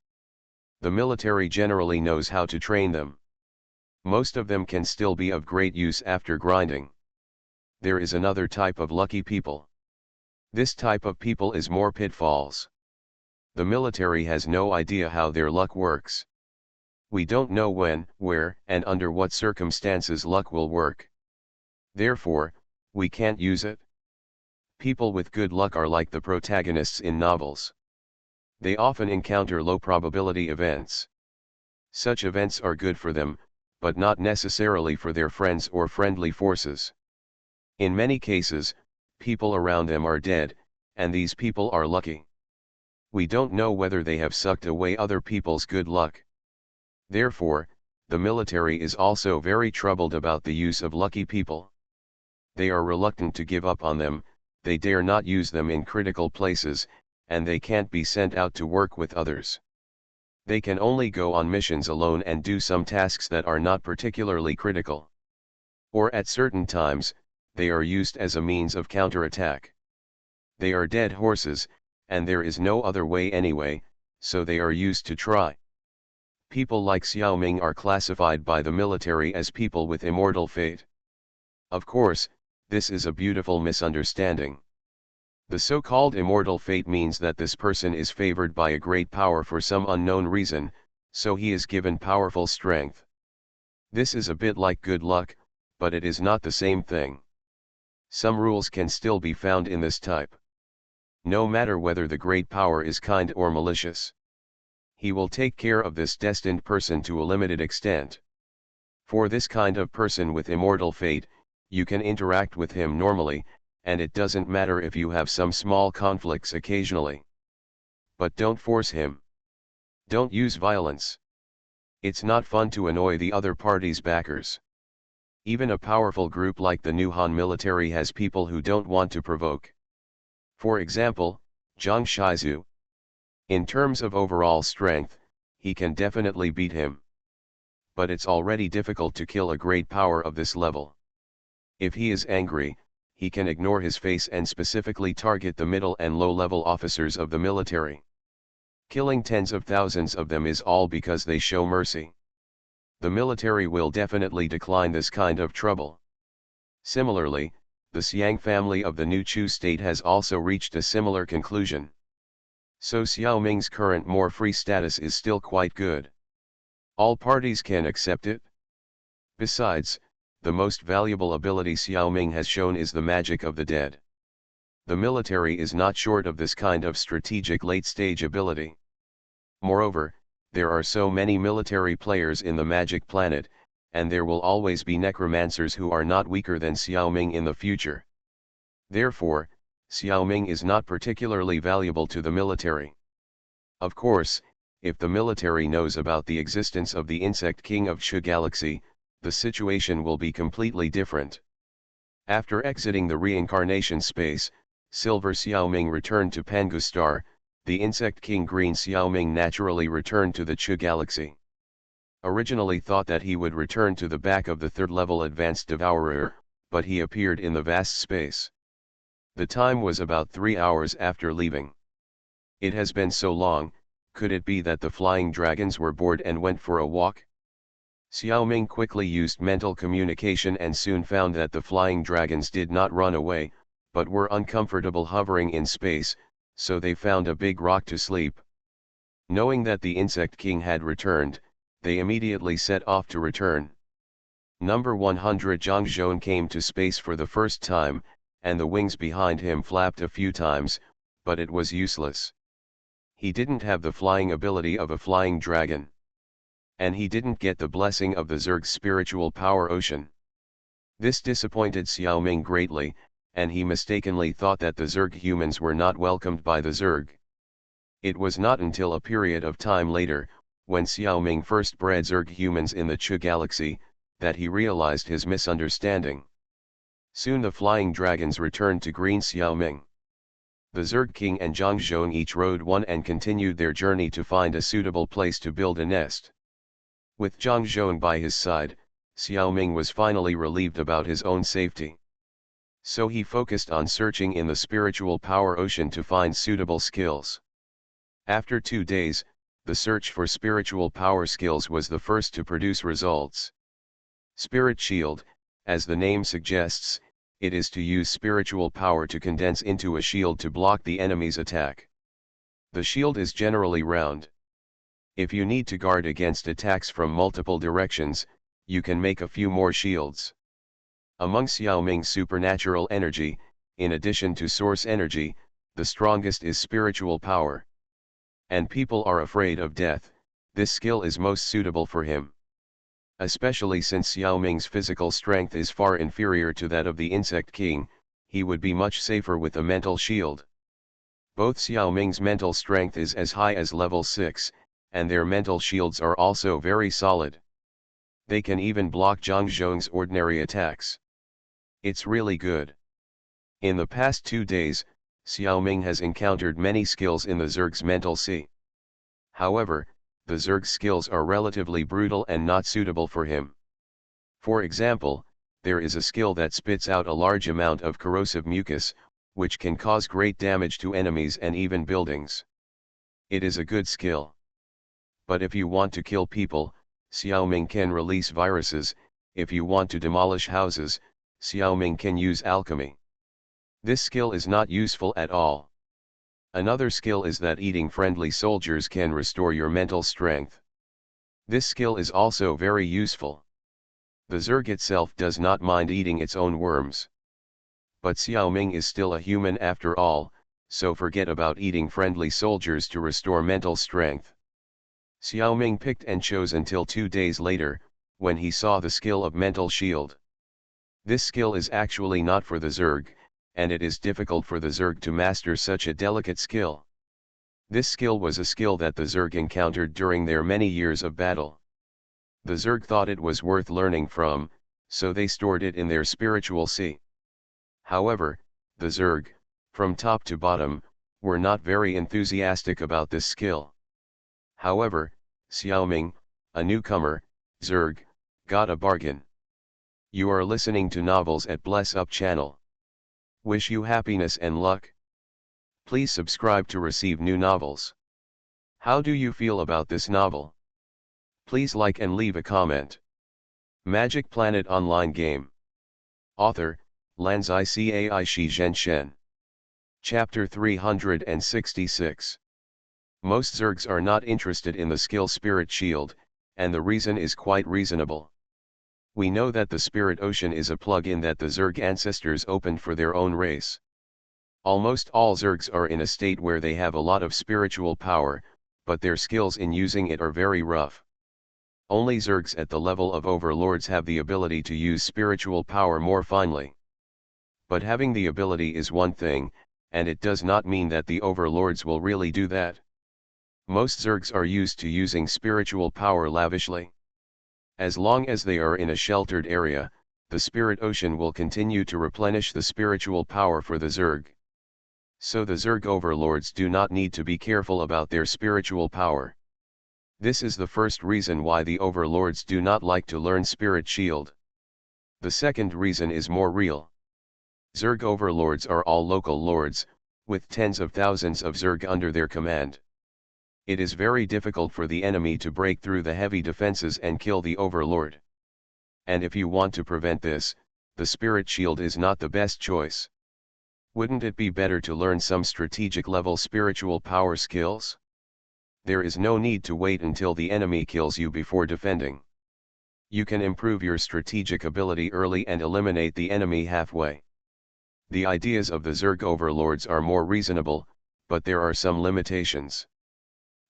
The military generally knows how to train them. Most of them can still be of great use after grinding. There is another type of lucky people. This type of people is more pitfalls. The military has no idea how their luck works. We don't know when, where, and under what circumstances luck will work. Therefore, we can't use it. People with good luck are like the protagonists in novels. They often encounter low probability events. Such events are good for them, but not necessarily for their friends or friendly forces. In many cases, people around them are dead, and these people are lucky. We don't know whether they have sucked away other people's good luck. Therefore, the military is also very troubled about the use of lucky people. They are reluctant to give up on them, they dare not use them in critical places, and they can't be sent out to work with others. They can only go on missions alone and do some tasks that are not particularly critical. Or at certain times, they are used as a means of counterattack. They are dead horses, and there is no other way anyway, so they are used to try. People like Xiao Ming are classified by the military as people with immortal fate. Of course, this is a beautiful misunderstanding. The so-called immortal fate means that this person is favored by a great power for some unknown reason, so he is given powerful strength. This is a bit like good luck, but it is not the same thing. Some rules can still be found in this type. No matter whether the great power is kind or malicious, he will take care of this destined person to a limited extent. For this kind of person with immortal fate, you can interact with him normally, and it doesn't matter if you have some small conflicts occasionally. But don't force him. Don't use violence. It's not fun to annoy the other party's backers. Even a powerful group like the New Han military has people who don't want to provoke. For example, Zhang Shizu. In terms of overall strength, he can definitely beat him. But it's already difficult to kill a great power of this level. If he is angry, he can ignore his face and specifically target the middle and low-level officers of the military. Killing tens of thousands of them is all because they show mercy. The military will definitely decline this kind of trouble. Similarly, the Xiang family of the New Chu state has also reached a similar conclusion. So Xiao Ming's current more free status is still quite good. All parties can accept it. Besides, the most valuable ability Xiao Ming has shown is the magic of the dead. The military is not short of this kind of strategic late-stage ability. Moreover, there are so many military players in the Magic Planet, and there will always be necromancers who are not weaker than Xiao Ming in the future. Therefore, Xiao Ming is not particularly valuable to the military. Of course, if the military knows about the existence of the Insect King of Shu Galaxy, the situation will be completely different. After exiting the reincarnation space, Silver Xiao Ming returned to Pangu Star, the Insect King Green Xiao Ming naturally returned to the Chu Galaxy. Originally thought that he would return to the back of the third-level Advanced Devourer, but he appeared in the vast space. The time was about 3 hours after leaving. It has been so long, could it be that the flying dragons were bored and went for a walk? Xiao Ming quickly used mental communication and soon found that the flying dragons did not run away, but were uncomfortable hovering in space, so they found a big rock to sleep. Knowing that the insect king had returned, they immediately set off to return. Number 100 Zhang Zhong came to space for the first time, and the wings behind him flapped a few times, but it was useless. He didn't have the flying ability of a flying dragon. And he didn't get the blessing of the Zerg's spiritual power ocean. This disappointed Xiao Ming greatly, and he mistakenly thought that the Zerg humans were not welcomed by the Zerg. It was not until a period of time later, when Xiao Ming first bred Zerg humans in the Chu galaxy, that he realized his misunderstanding. Soon the flying dragons returned to Green Xiao Ming. The Zerg king and Zhang Zhong each rode one and continued their journey to find a suitable place to build a nest. With Zhang Zhong by his side, Xiao Ming was finally relieved about his own safety. So he focused on searching in the spiritual power ocean to find suitable skills. After 2 days, the search for spiritual power skills was the first to produce results. Spirit Shield, as the name suggests, it is to use spiritual power to condense into a shield to block the enemy's attack. The shield is generally round. If you need to guard against attacks from multiple directions, you can make a few more shields. Among Xiao Ming's supernatural energy, in addition to source energy, the strongest is spiritual power. And people are afraid of death, this skill is most suitable for him. Especially since Xiao Ming's physical strength is far inferior to that of the Insect King, he would be much safer with a mental shield. Both Xiao Ming's mental strength is as high as level 6, and their mental shields are also very solid. They can even block Zhang Zhong's ordinary attacks. It's really good. In the past 2 days, Xiao Ming has encountered many skills in the Zerg's mental sea. However, the Zerg's skills are relatively brutal and not suitable for him. For example, there is a skill that spits out a large amount of corrosive mucus, which can cause great damage to enemies and even buildings. It is a good skill. But if you want to kill people, Xiao Ming can release viruses. If you want to demolish houses, Xiao Ming can use alchemy. This skill is not useful at all. Another skill is that eating friendly soldiers can restore your mental strength. This skill is also very useful. The Zerg itself does not mind eating its own worms. But Xiao Ming is still a human after all, so forget about eating friendly soldiers to restore mental strength. Xiao Ming picked and chose until 2 days later, when he saw the skill of mental shield. This skill is actually not for the Zerg, and it is difficult for the Zerg to master such a delicate skill. This skill was a skill that the Zerg encountered during their many years of battle. The Zerg thought it was worth learning from, so they stored it in their spiritual sea. However, the Zerg, from top to bottom, were not very enthusiastic about this skill. However, Xiao Ming, a newcomer, Zerg, got a bargain. You are listening to Novels at Bless Up channel. Wish you happiness and luck. Please subscribe to receive new novels. How do you feel about this novel? Please like and leave a comment. Magic Planet Online Game. Author, Lanzai Cai Shi Zhen Shen. Chapter 366. Most Zergs are not interested in the skill Spirit Shield, and the reason is quite reasonable. We know that the Spirit Ocean is a plug-in that the Zerg ancestors opened for their own race. Almost all Zergs are in a state where they have a lot of spiritual power, but their skills in using it are very rough. Only Zergs at the level of overlords have the ability to use spiritual power more finely. But having the ability is one thing, and it does not mean that the overlords will really do that. Most Zergs are used to using spiritual power lavishly. As long as they are in a sheltered area, the Spirit Ocean will continue to replenish the spiritual power for the Zerg. So the Zerg overlords do not need to be careful about their spiritual power. This is the first reason why the overlords do not like to learn Spirit Shield. The second reason is more real. Zerg overlords are all local lords, with tens of thousands of Zerg under their command. It is very difficult for the enemy to break through the heavy defenses and kill the overlord. And if you want to prevent this, the spirit shield is not the best choice. Wouldn't it be better to learn some strategic level spiritual power skills? There is no need to wait until the enemy kills you before defending. You can improve your strategic ability early and eliminate the enemy halfway. The ideas of the Zerg overlords are more reasonable, but there are some limitations.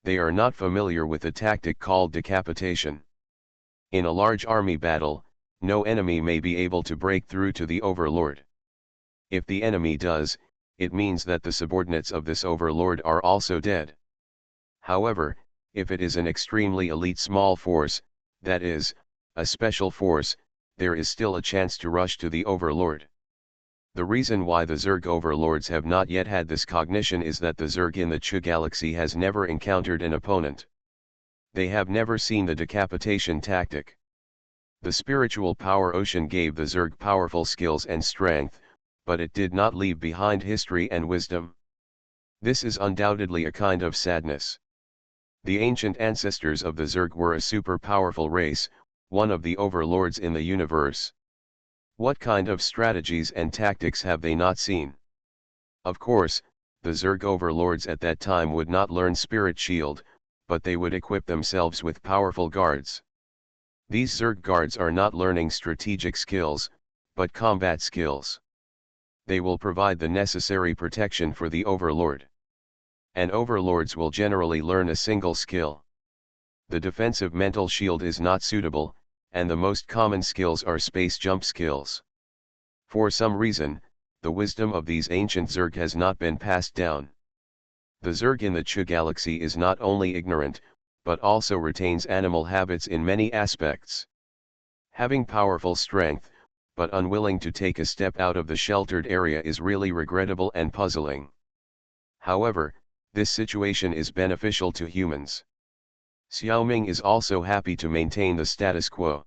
They are not familiar with a tactic called decapitation. In a large army battle, no enemy may be able to break through to the overlord. If the enemy does, it means that the subordinates of this overlord are also dead. However, if it is an extremely elite small force, that is, a special force, there is still a chance to rush to the overlord. The reason why the Zerg overlords have not yet had this cognition is that the Zerg in the Chu galaxy has never encountered an opponent. They have never seen the decapitation tactic. The spiritual power ocean gave the Zerg powerful skills and strength, but it did not leave behind history and wisdom. This is undoubtedly a kind of sadness. The ancient ancestors of the Zerg were a super powerful race, one of the overlords in the universe. What kind of strategies and tactics have they not seen? Of course, the Zerg overlords at that time would not learn Spirit Shield, but they would equip themselves with powerful guards. These Zerg guards are not learning strategic skills, but combat skills. They will provide the necessary protection for the overlord. And overlords will generally learn a single skill. The defensive mental shield is not suitable, and the most common skills are space jump skills. For some reason, the wisdom of these ancient Zerg has not been passed down. The Zerg in the Chu galaxy is not only ignorant, but also retains animal habits in many aspects. Having powerful strength, but unwilling to take a step out of the sheltered area is really regrettable and puzzling. However, this situation is beneficial to humans. Xiaoming is also happy to maintain the status quo.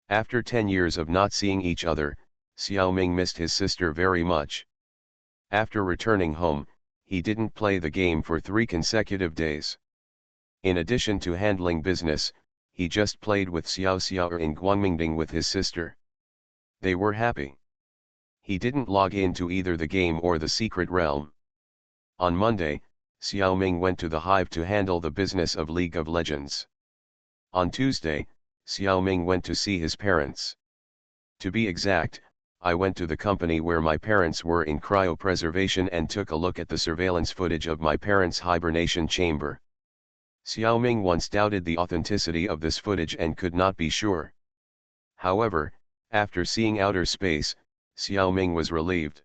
After 10 years of not seeing each other, Xiaoming missed his sister very much. After returning home, he didn't play the game for 3 consecutive days. In addition to handling business, he just played with Xiao Xiao in Guangmingding with his sister. They were happy. He didn't log into either the game or the secret realm. On Monday, Xiaoming went to the Hive to handle the business of League of Legends. On Tuesday, Xiaoming went to see his parents. To be exact, I went to the company where my parents were in cryopreservation and took a look at the surveillance footage of my parents' hibernation chamber. Xiaoming once doubted the authenticity of this footage and could not be sure. However, after seeing outer space, Xiaoming was relieved.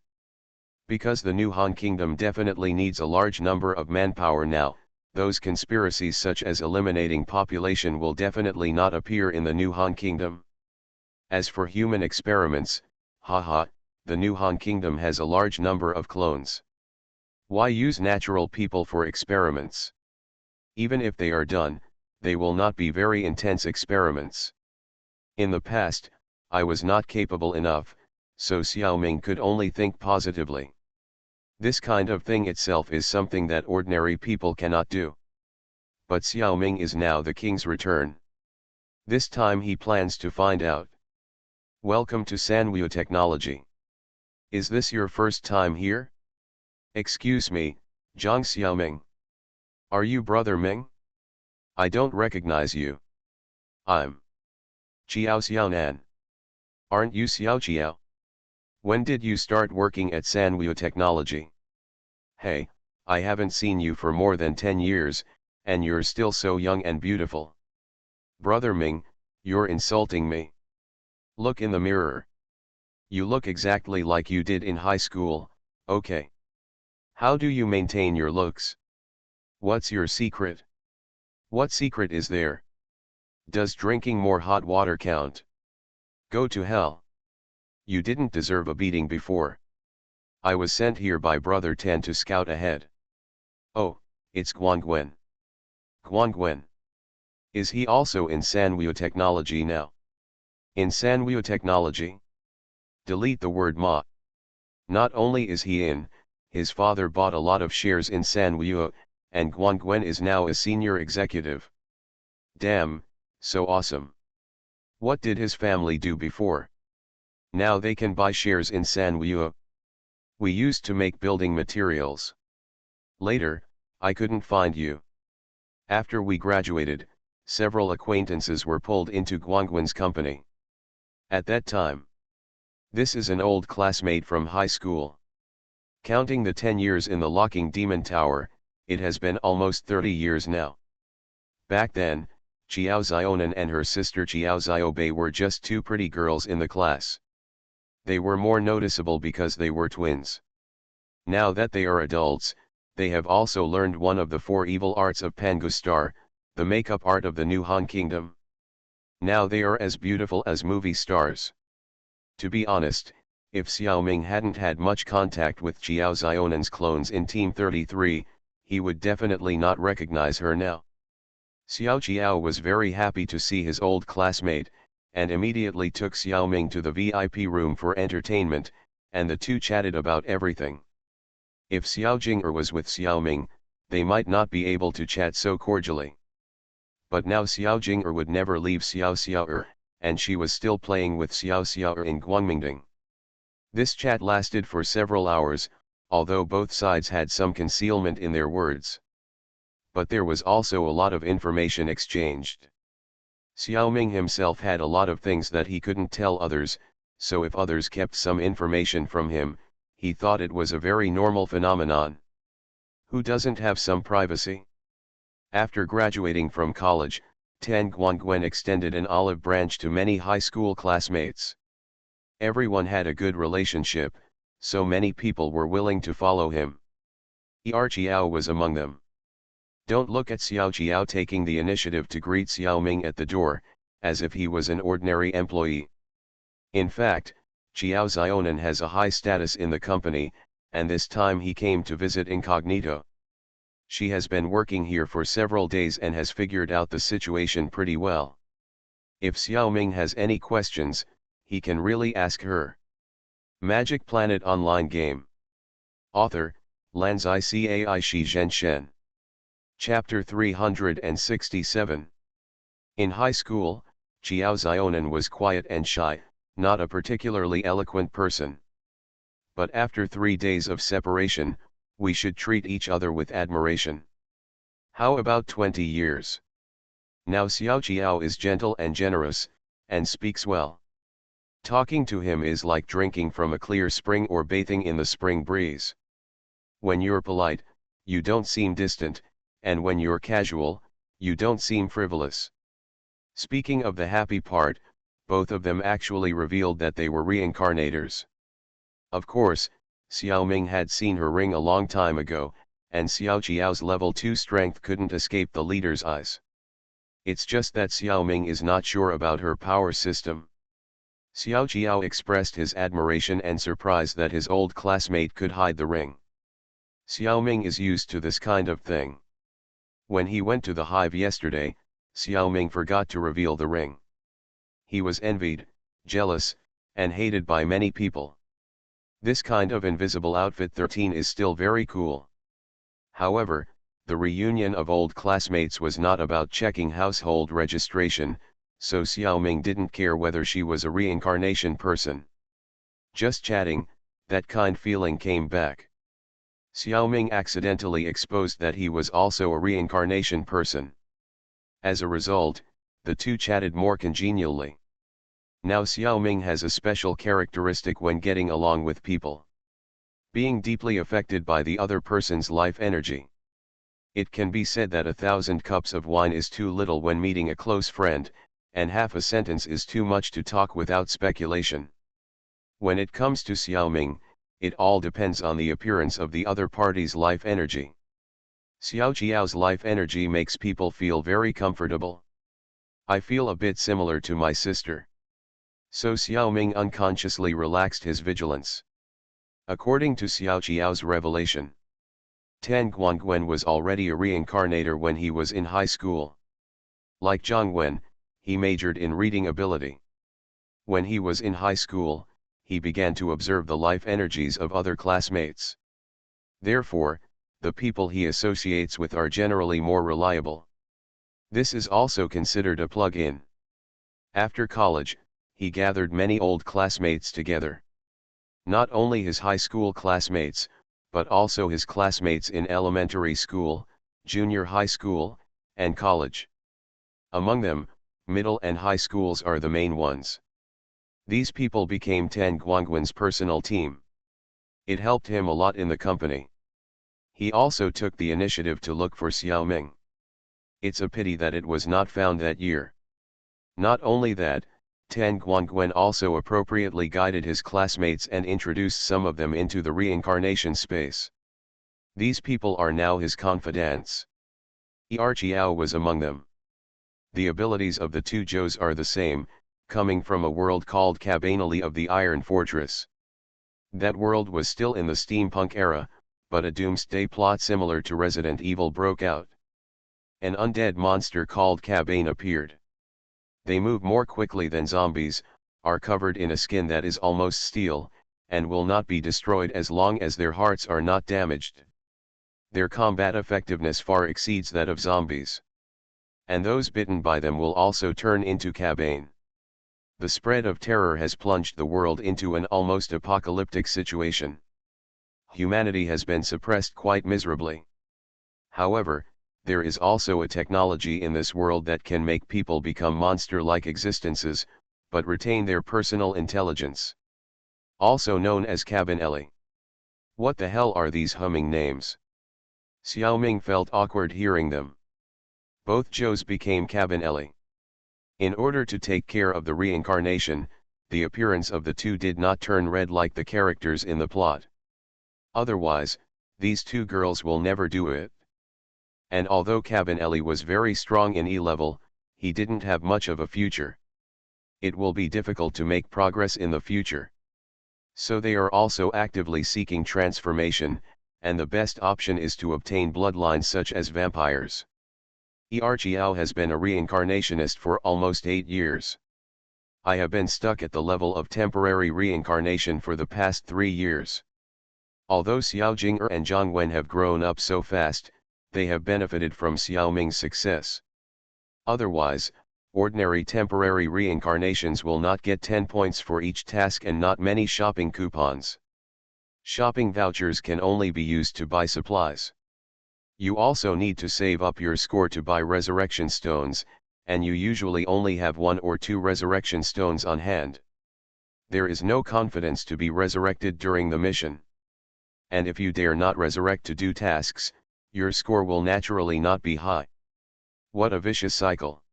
Because the new Han Kingdom definitely needs a large number of manpower now, those conspiracies such as eliminating population will definitely not appear in the new Han Kingdom. As for human experiments, haha, the new Han Kingdom has a large number of clones. Why use natural people for experiments? Even if they are done, they will not be very intense experiments. In the past, I was not capable enough, so Xiaoming could only think positively. This kind of thing itself is something that ordinary people cannot do. But Xiaoming is now the king's return. This time he plans to find out. Welcome to Sanweo Technology. Is this your first time here? Excuse me, Zhang Xiaoming. Are you Brother Ming? I don't recognize you. I'm Xiao Xiaonan. Aren't you Xiao Qiao? When did you start working at Sanweo Technology? Hey, I haven't seen you for more than 10 years, and you're still so young and beautiful. Brother Ming, you're insulting me. Look in the mirror. You look exactly like you did in high school, okay. How do you maintain your looks? What's your secret? What secret is there? Does drinking more hot water count? Go to hell. You didn't deserve a beating before. I was sent here by Brother Tan to scout ahead. Oh, it's Guangwen. Guangwen. Is he also in Sanweo Technology now? In Sanweo technology. Delete the word ma. Not only is he in, his father bought a lot of shares in Sanweo, and Guangwen is now a senior executive. Damn, so awesome. What did his family do before? Now they can buy shares in Sanweo. We used to make building materials. Later, I couldn't find you. After we graduated, several acquaintances were pulled into Guangwen's company. At that time. This is an old classmate from high school. Counting the 10 years in the locking demon tower, it has been almost 30 years now. Back then, Qiao Zionan and her sister Qiao Xiaobei were just two pretty girls in the class. They were more noticeable because they were twins. Now that they are adults, they have also learned one of the four evil arts of Pangustar, the makeup art of the New Han Kingdom. Now they are as beautiful as movie stars. To be honest, if Xiaoming hadn't had much contact with Qiao Zionan's clones in Team 33, he would definitely not recognize her now. Xiao Qiao was very happy to see his old classmate, and immediately took Xiaoming to the VIP room for entertainment, and the two chatted about everything. If Xiao Jing'er was with Xiaoming, they might not be able to chat so cordially. But now Xiao Jing'er would never leave Xiao Xiao'er, and she was still playing with Xiao Xiao'er in Guangmingding. This chat lasted for several hours, although both sides had some concealment in their words. But there was also a lot of information exchanged. Xiaoming himself had a lot of things that he couldn't tell others, so if others kept some information from him, he thought it was a very normal phenomenon. Who doesn't have some privacy? After graduating from college, Tan Guangwen extended an olive branch to many high school classmates. Everyone had a good relationship, so many people were willing to follow him. Er Qiao was among them. Don't look at Xiao Qiao taking the initiative to greet Xiaoming at the door, as if he was an ordinary employee. In fact, Qiao Zionan has a high status in the company, and this time he came to visit incognito. She has been working here for several days and has figured out the situation pretty well. If Xiaoming has any questions, he can really ask her. Magic Planet Online Game. Author, Lanzai Cai Shi Zhenshen. Chapter 367. In high school, Qiao Zionan was quiet and shy, not a particularly eloquent person. But after 3 days of separation, we should treat each other with admiration. How about 20 years? Now Xiao Qiao is gentle and generous, and speaks well. Talking to him is like drinking from a clear spring or bathing in the spring breeze. When you're polite, you don't seem distant, and when you're casual, you don't seem frivolous. Speaking of the happy part, both of them actually revealed that they were reincarnators. Of course, Xiaoming had seen her ring a long time ago, and Xiao Qiao's level 2 strength couldn't escape the leader's eyes. It's just that Xiaoming is not sure about her power system. Xiao Qiao expressed his admiration and surprise that his old classmate could hide the ring. Xiaoming is used to this kind of thing. When he went to the hive yesterday, Xiaoming forgot to reveal the ring. He was envied, jealous, and hated by many people. This kind of invisible outfit 13 is still very cool. However, the reunion of old classmates was not about checking household registration, so Xiaoming didn't care whether she was a reincarnation person. Just chatting, that kind feeling came back. Xiaoming accidentally exposed that he was also a reincarnation person. As a result, the two chatted more congenially. Now Xiaoming has a special characteristic when getting along with people. Being deeply affected by the other person's life energy. It can be said that 1,000 cups of wine is too little when meeting a close friend, and half a sentence is too much to talk without speculation. When it comes to Xiaoming, it all depends on the appearance of the other party's life energy. Xiao Qiao's life energy makes people feel very comfortable. I feel a bit similar to my sister. So Xiaoming unconsciously relaxed his vigilance. According to Xiao Qiao's revelation, Tan Guangwen was already a reincarnator when he was in high school. Like Zhang Wen, he majored in reading ability. When he was in high school, he began to observe the life energies of other classmates. Therefore, the people he associates with are generally more reliable. This is also considered a plug-in. After college, he gathered many old classmates together. Not only his high school classmates, but also his classmates in elementary school, junior high school, and college. Among them, middle and high schools are the main ones. These people became Tan Guangwen's personal team. It helped him a lot in the company. He also took the initiative to look for Xiao Ming. It's a pity that it was not found that year. Not only that, Tan Guangwen also appropriately guided his classmates and introduced some of them into the reincarnation space. These people are now his confidants. Xiao was among them. The abilities of the two Zhous are the same, coming from a world called Cabanali of the Iron Fortress. That world was still in the steampunk era, but a doomsday plot similar to Resident Evil broke out. An undead monster called Cabane appeared. They move more quickly than zombies, are covered in a skin that is almost steel, and will not be destroyed as long as their hearts are not damaged. Their combat effectiveness far exceeds that of zombies. And those bitten by them will also turn into Cabane. The spread of terror has plunged the world into an almost apocalyptic situation. Humanity has been suppressed quite miserably. However, there is also a technology in this world that can make people become monster-like existences, but retain their personal intelligence. Also known as Cabanelli. What the hell are these humming names? Xiao Ming felt awkward hearing them. Both Zhous became Cabanelli. In order to take care of the reincarnation, the appearance of the two did not turn red like the characters in the plot. Otherwise, these two girls will never do it. And although Cabanelli was very strong in E-level, he didn't have much of a future. It will be difficult to make progress in the future. So they are also actively seeking transformation, and the best option is to obtain bloodlines such as vampires. Xiao has been a reincarnationist for almost 8 years. I have been stuck at the level of temporary reincarnation for the past 3 years. Although Xiao Jing'er and Zhang Wen have grown up so fast, they have benefited from Xiao Ming's success. Otherwise, ordinary temporary reincarnations will not get 10 points for each task and not many shopping coupons. Shopping vouchers can only be used to buy supplies. You also need to save up your score to buy resurrection stones, and you usually only have 1 or 2 resurrection stones on hand. There is no confidence to be resurrected during the mission. And if you dare not resurrect to do tasks, your score will naturally not be high. What a vicious cycle.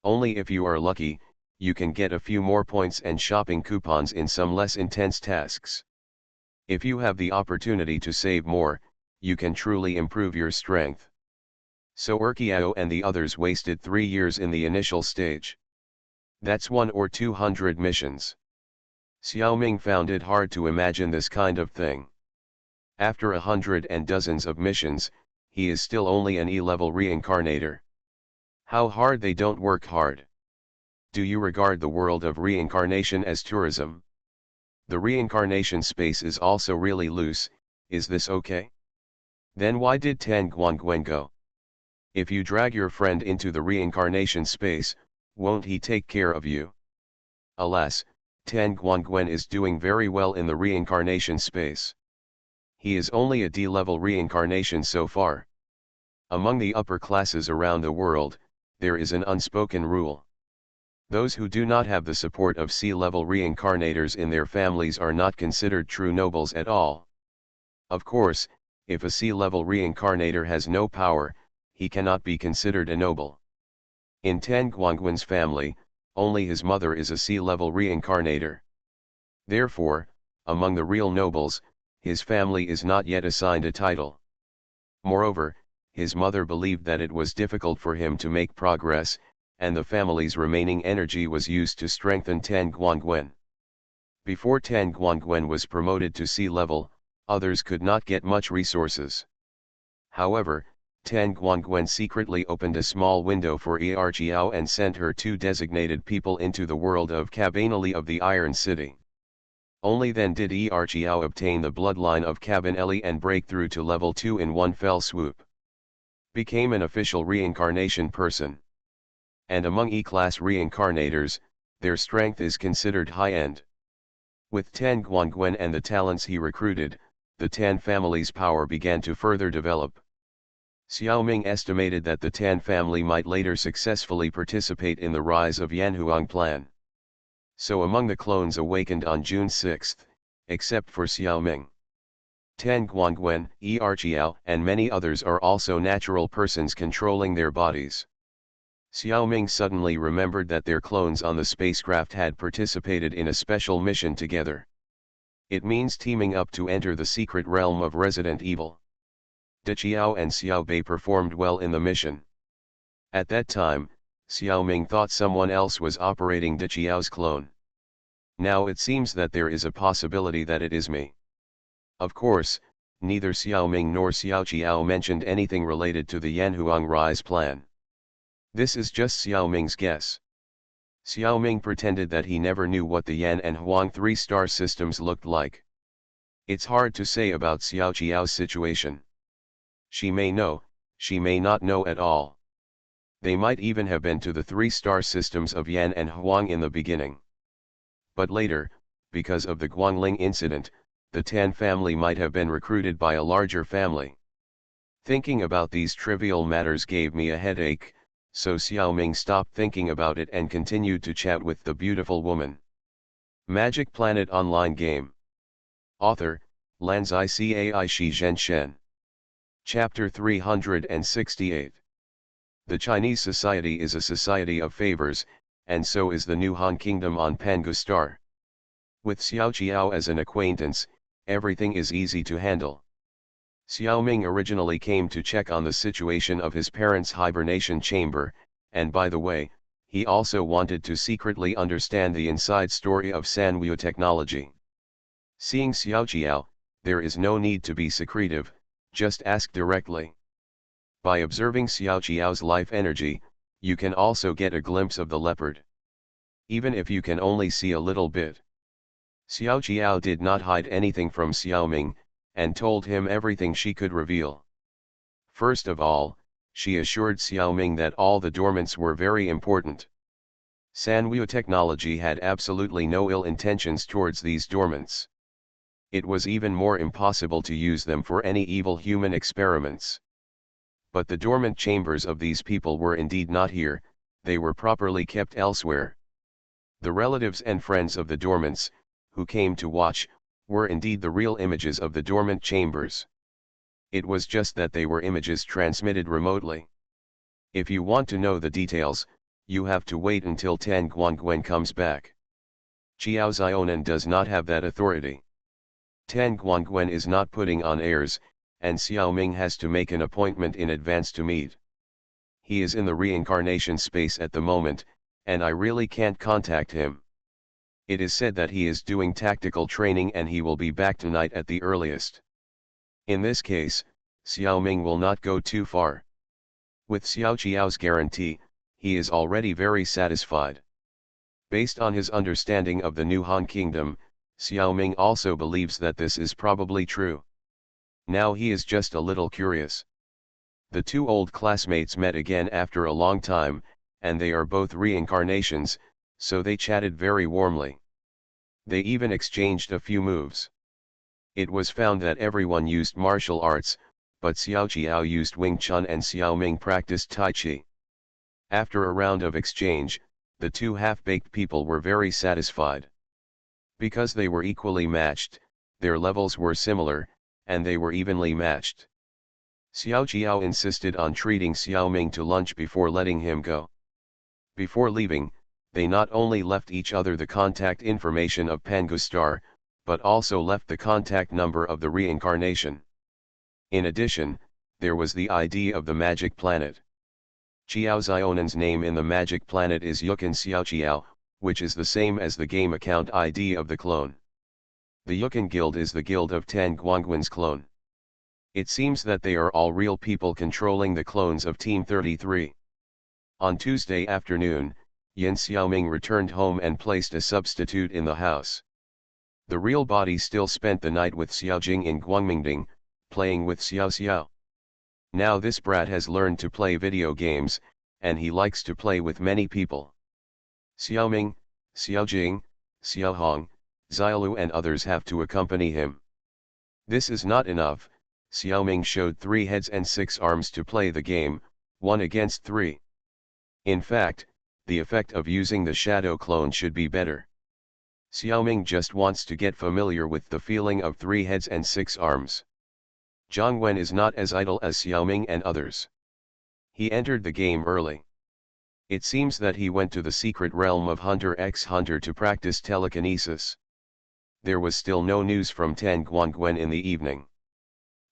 Only if you are lucky, you can get a few more points and shopping coupons in some less intense tasks. If you have the opportunity to save more, you can truly improve your strength. So Xiao and the others wasted 3 years in the initial stage. That's 1 or 200 missions. Xiao Ming found it hard to imagine this kind of thing. After 100 and dozens of missions, he is still only an E-level reincarnator. How hard they don't work hard. Do you regard the world of reincarnation as tourism? The reincarnation space is also really loose, is this okay? Then why did Tan Guangwen go? If you drag your friend into the reincarnation space, won't he take care of you? Alas, Tan Guangwen is doing very well in the reincarnation space. He is only a D-level reincarnation so far. Among the upper classes around the world, there is an unspoken rule. Those who do not have the support of C-level reincarnators in their families are not considered true nobles at all. Of course, if a C-level reincarnator has no power, he cannot be considered a noble. In Tan Guangwen's family, only his mother is a C-level reincarnator. Therefore, among the real nobles, his family is not yet assigned a title. Moreover, his mother believed that it was difficult for him to make progress, and the family's remaining energy was used to strengthen Tan Guangwen. Before Tan Guangwen was promoted to C-level, others could not get much resources. However, Tan Guangwen secretly opened a small window for Erjiao and sent her two designated people into the world of Cabanelli of the Iron City. Only then did Erjiao obtain the bloodline of Cabanelli and break through to level 2 in one fell swoop. Became an official reincarnation person. And among E-class reincarnators, their strength is considered high-end. With Tan Guangwen and the talents he recruited, the Tan family's power began to further develop. Xiaoming estimated that the Tan family might later successfully participate in the rise of Yanhuang Plan. So among the clones awakened on June 6, except for Xiaoming, Tan Guangwen, Erjiao, and many others are also natural persons controlling their bodies. Xiaoming suddenly remembered that their clones on the spacecraft had participated in a special mission together. It means teaming up to enter the secret realm of Resident Evil. Diqiao and Xiaobei performed well in the mission. At that time, Xiaoming thought someone else was operating Diqiao's clone. Now it seems that there is a possibility that it is me. Of course, neither Xiaoming nor Xiaoqiao mentioned anything related to the Yanhuang Rise plan. This is just Xiaoming's guess. Xiaoming pretended that he never knew what the Yan and Huang 3-star systems looked like. It's hard to say about Xiaoqiao's situation. She may know, she may not know at all. They might even have been to the 3-star systems of Yan and Huang in the beginning. But later, because of the Guangling incident, the Tan family might have been recruited by a larger family. Thinking about these trivial matters gave me a headache, so Xiaoming stopped thinking about it and continued to chat with the beautiful woman. Magic Planet Online Game. Author, Lanzai Cai Shi Zhen Shen. Chapter 368. The Chinese society is a society of favors, and so is the new Han Kingdom on Pangu Star. With Xiaoqiao as an acquaintance, everything is easy to handle. Xiaoming originally came to check on the situation of his parents' hibernation chamber, and by the way, he also wanted to secretly understand the inside story of Sanweo technology. Seeing Xiaoqiao, there is no need to be secretive, just ask directly. By observing Xiaoqiao's life energy, you can also get a glimpse of the leopard. Even if you can only see a little bit. Xiaoqiao did not hide anything from Xiaoming, and told him everything she could reveal. First of all, she assured Xiaoming that all the dormants were very important. Sanweo technology had absolutely no ill intentions towards these dormants. It was even more impossible to use them for any evil human experiments. But the dormant chambers of these people were indeed not here, they were properly kept elsewhere. The relatives and friends of the dormants, who came to watch, were indeed the real images of the dormant chambers. It was just that they were images transmitted remotely. If you want to know the details, you have to wait until Tan Guangwen comes back. Qiao Zionan does not have that authority. Tan Guangwen is not putting on airs, and Xiaoming has to make an appointment in advance to meet. He is in the reincarnation space at the moment, and I really can't contact him. It is said that he is doing tactical training and he will be back tonight at the earliest. In this case, Xiaoming will not go too far. With Xiaoqiao's guarantee, he is already very satisfied. Based on his understanding of the new Han Kingdom, Xiaoming also believes that this is probably true. Now he is just a little curious. The two old classmates met again after a long time, and they are both reincarnations, so they chatted very warmly. They even exchanged a few moves. It was found that everyone used martial arts, but Xiaoqiao used Wing Chun and Xiaoming practiced Tai Chi. After a round of exchange, the two half-baked people were very satisfied. Because they were equally matched, their levels were similar, and they were evenly matched. Xiaoqiao insisted on treating Xiaoming to lunch before letting him go. Before leaving, they not only left each other the contact information of Pangu Star, but also left the contact number of the reincarnation. In addition, there was the ID of the magic planet. Qiao Zionan's name in the magic planet is Yukan Xiaoqiao, which is the same as the game account ID of the clone. The Yukan Guild is the guild of Tan Guangwen's clone. It seems that they are all real people controlling the clones of Team 33. On Tuesday afternoon, Yan Xiaoming returned home and placed a substitute in the house. The real body still spent the night with Xiaojing in Guangmingding, playing with Xiao Xiao. Now this brat has learned to play video games, and he likes to play with many people. Xiaoming, Xiaojing, Xiaohong, Xiaolu and others have to accompany him. This is not enough. Xiaoming showed 3 heads and 6 arms to play the game, 1 against 3. In fact, the effect of using the shadow clone should be better. Xiaoming just wants to get familiar with the feeling of 3 heads and 6 arms. Zhang Wen is not as idle as Xiaoming and others. He entered the game early. It seems that he went to the secret realm of Hunter x Hunter to practice telekinesis. There was still no news from Tan Guangwen in the evening.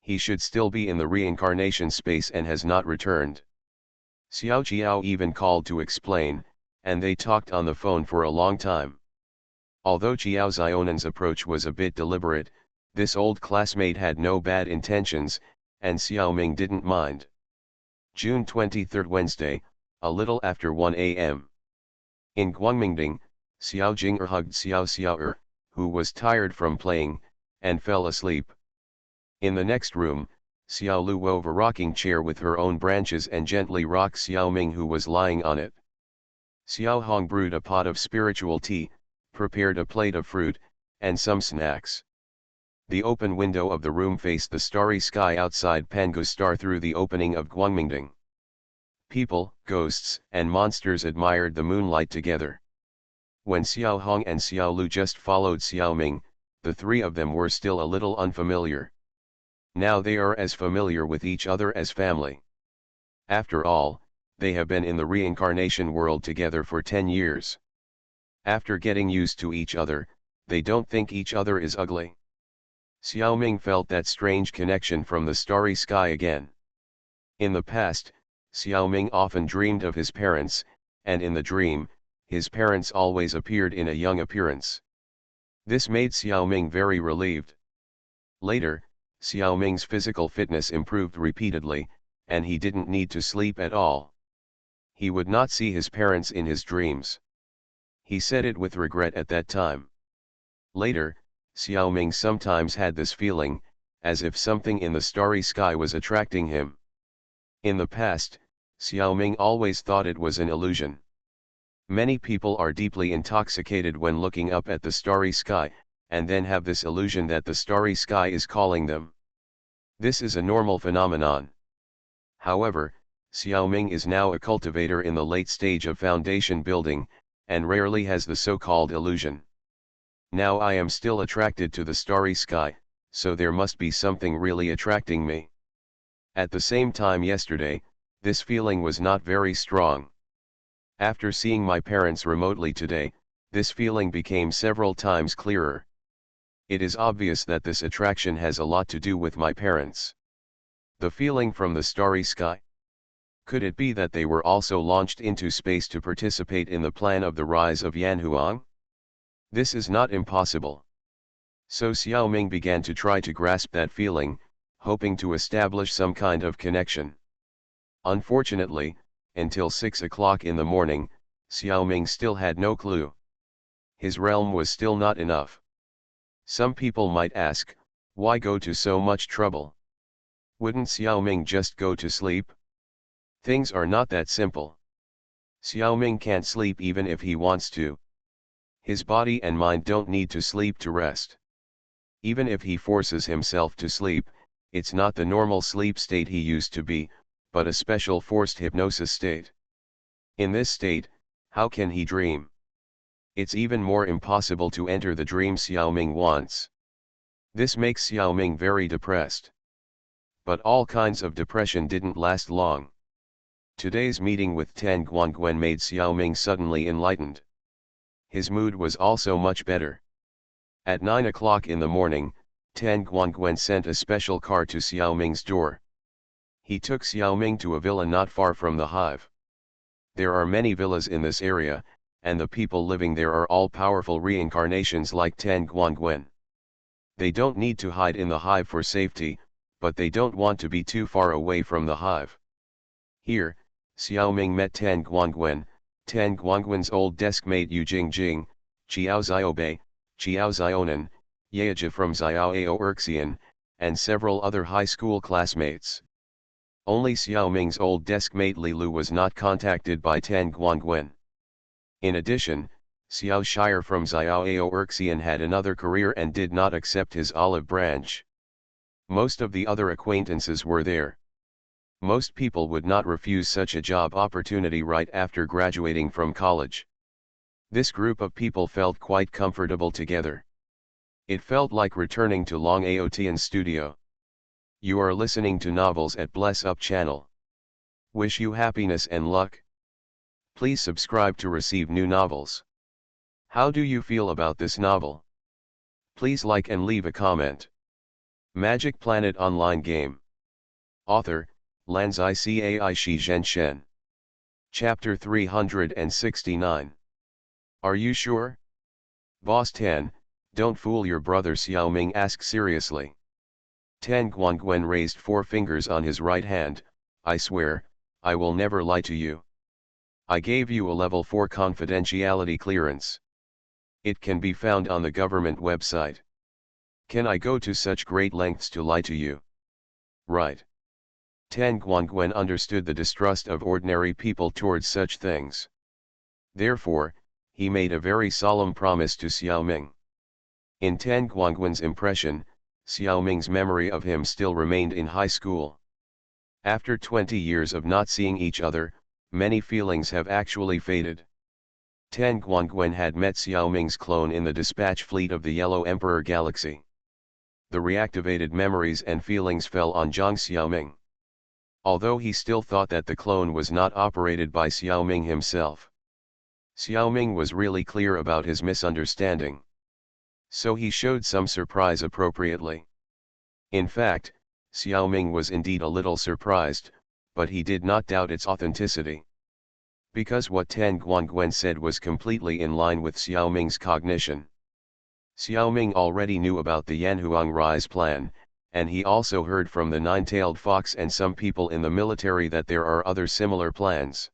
He should still be in the reincarnation space and has not returned. Xiao Jiao even called to explain, and they talked on the phone for a long time. Although Jiao Zionan's approach was a bit deliberate, this old classmate had no bad intentions, and Xiaoming didn't mind. June 23, Wednesday, a little after 1 a.m. In Guangmingding, Xiao Jing'er hugged Xiao Xiao'er, who was tired from playing, and fell asleep. In the next room, Xiao Lu wove a rocking chair with her own branches and gently rocked Xiaoming who was lying on it. Xiao Hong brewed a pot of spiritual tea, prepared a plate of fruit, and some snacks. The open window of the room faced the starry sky outside Pangustar through the opening of Guangmingding. People, ghosts, and monsters admired the moonlight together. When Xiao Hong and Xiao Lu just followed Xiaoming, the 3 of them were still a little unfamiliar. Now they are as familiar with each other as family. After all, they have been in the reincarnation world together for 10 years. After getting used to each other, they don't think each other is ugly. Xiaoming felt that strange connection from the starry sky again. In the past, Xiaoming often dreamed of his parents, and in the dream, his parents always appeared in a young appearance. This made Xiaoming very relieved. Later, Xiaoming's physical fitness improved repeatedly, and he didn't need to sleep at all. He would not see his parents in his dreams. He said it with regret at that time. Later, Xiaoming sometimes had this feeling, as if something in the starry sky was attracting him. In the past, Xiaoming always thought it was an illusion. Many people are deeply intoxicated when looking up at the starry sky, and then have this illusion that the starry sky is calling them. This is a normal phenomenon. However, Xiaoming is now a cultivator in the late stage of foundation building, and rarely has the so-called illusion. Now I am still attracted to the starry sky, so there must be something really attracting me. At the same time yesterday, this feeling was not very strong. After seeing my parents remotely today, this feeling became several times clearer. It is obvious that this attraction has a lot to do with my parents. The feeling from the starry sky? Could it be that they were also launched into space to participate in the plan of the rise of Yanhuang? This is not impossible. So Xiaoming began to try to grasp that feeling, hoping to establish some kind of connection. Unfortunately, until 6 o'clock in the morning, Xiaoming still had no clue. His realm was still not enough. Some people might ask, why go to so much trouble? Wouldn't Xiaoming just go to sleep? Things are not that simple. Xiaoming can't sleep even if he wants to. His body and mind don't need to sleep to rest. Even if he forces himself to sleep, it's not the normal sleep state he used to be, but a special forced hypnosis state. In this state, how can he dream? It's even more impossible to enter the dream Xiaoming wants. This makes Xiaoming very depressed. But all kinds of depression didn't last long. Today's meeting with Tan Guangwen made Xiaoming suddenly enlightened. His mood was also much better. At 9 o'clock in the morning, Tan Guangwen sent a special car to Xiaoming's door. He took Xiaoming to a villa not far from the hive. There are many villas in this area, and the people living there are all powerful reincarnations like Tan Guangwen. They don't need to hide in the hive for safety, but they don't want to be too far away from the hive. Here, Xiaoming met Tan Guangwen's old deskmate Yu Jingjing, Qiao Xiaobei, Qiao Xionan, Yaja from Xiaoao Erxian, and several other high school classmates. Only Xiaoming's old deskmate Li Lu was not contacted by Tan Guangwen. In addition, Xiao Shire from Xiaoao Erxian had another career and did not accept his olive branch. Most of the other acquaintances were there. Most people would not refuse such a job opportunity right after graduating from college. This group of people felt quite comfortable together. It felt like returning to Long Aotian studio. You are listening to Novels at Bless Up channel. Wish you happiness and luck. Please subscribe to receive new novels. How do you feel about this novel? Please like and leave a comment. Magic Planet Online Game. Author, Lanzai Cai Shi Zhen Shen. Chapter 369. Are you sure? Boss Tan, don't fool your brother, Xiaoming asked seriously. Tan Guangwen raised 4 fingers on his right hand. I swear, I will never lie to you. I gave you a level 4 confidentiality clearance. It can be found on the government website. Can I go to such great lengths to lie to you? Right. Tan Guangwen understood the distrust of ordinary people towards such things. Therefore, he made a very solemn promise to Xiaoming. In Tan Guangwen's impression, Xiaoming's memory of him still remained in high school. After 20 years of not seeing each other, many feelings have actually faded. Tan Guangwen had met Xiaoming's clone in the dispatch fleet of the Yellow Emperor Galaxy. The reactivated memories and feelings fell on Zhang Xiaoming. Although he still thought that the clone was not operated by Xiaoming himself. Xiaoming was really clear about his misunderstanding. So he showed some surprise appropriately. In fact, Xiaoming was indeed a little surprised, but he did not doubt its authenticity. Because what Tan Guangwen said was completely in line with Xiaoming's cognition. Xiaoming already knew about the Yanhuang Rise plan, and he also heard from the Nine-Tailed Fox and some people in the military that there are other similar plans.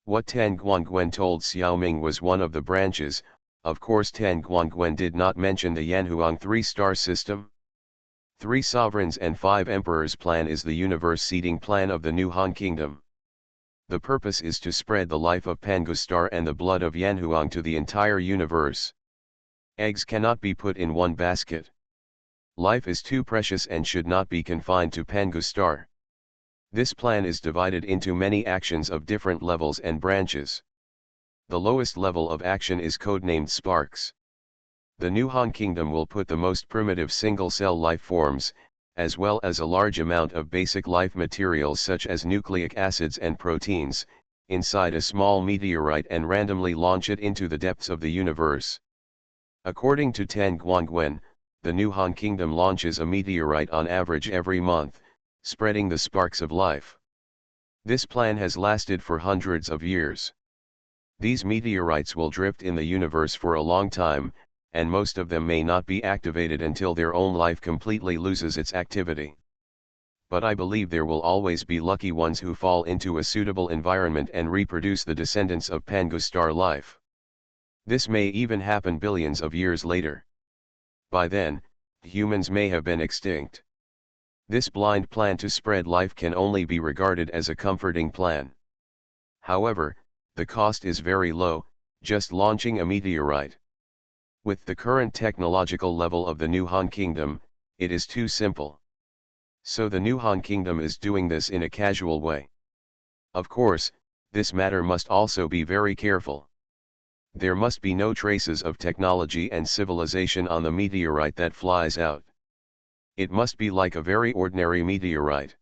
What Tan Guangwen told Xiaoming was one of the branches. Of course, Tan Guangwen did not mention the Yanhuang 3-star system. 3 sovereigns and 5 emperors plan is the universe seeding plan of the new Han Kingdom. The purpose is to spread the life of Pangustar and the blood of Yanhuang to the entire universe. Eggs cannot be put in one basket. Life is too precious and should not be confined to Pangustar. This plan is divided into many actions of different levels and branches. The lowest level of action is codenamed Sparks. The new Han Kingdom will put the most primitive single-cell life forms, as well as a large amount of basic life materials such as nucleic acids and proteins, inside a small meteorite and randomly launch it into the depths of the universe. According to Tan Guangwen, the new Han Kingdom launches a meteorite on average every month, spreading the sparks of life. This plan has lasted for hundreds of years. These meteorites will drift in the universe for a long time, and most of them may not be activated until their own life completely loses its activity. But I believe there will always be lucky ones who fall into a suitable environment and reproduce the descendants of Pangustar life. This may even happen billions of years later. By then, humans may have been extinct. This blind plan to spread life can only be regarded as a comforting plan. However, the cost is very low, just launching a meteorite. With the current technological level of the new Han Kingdom, it is too simple. So the new Han Kingdom is doing this in a casual way. Of course, this matter must also be very careful. There must be no traces of technology and civilization on the meteorite that flies out. It must be like a very ordinary meteorite.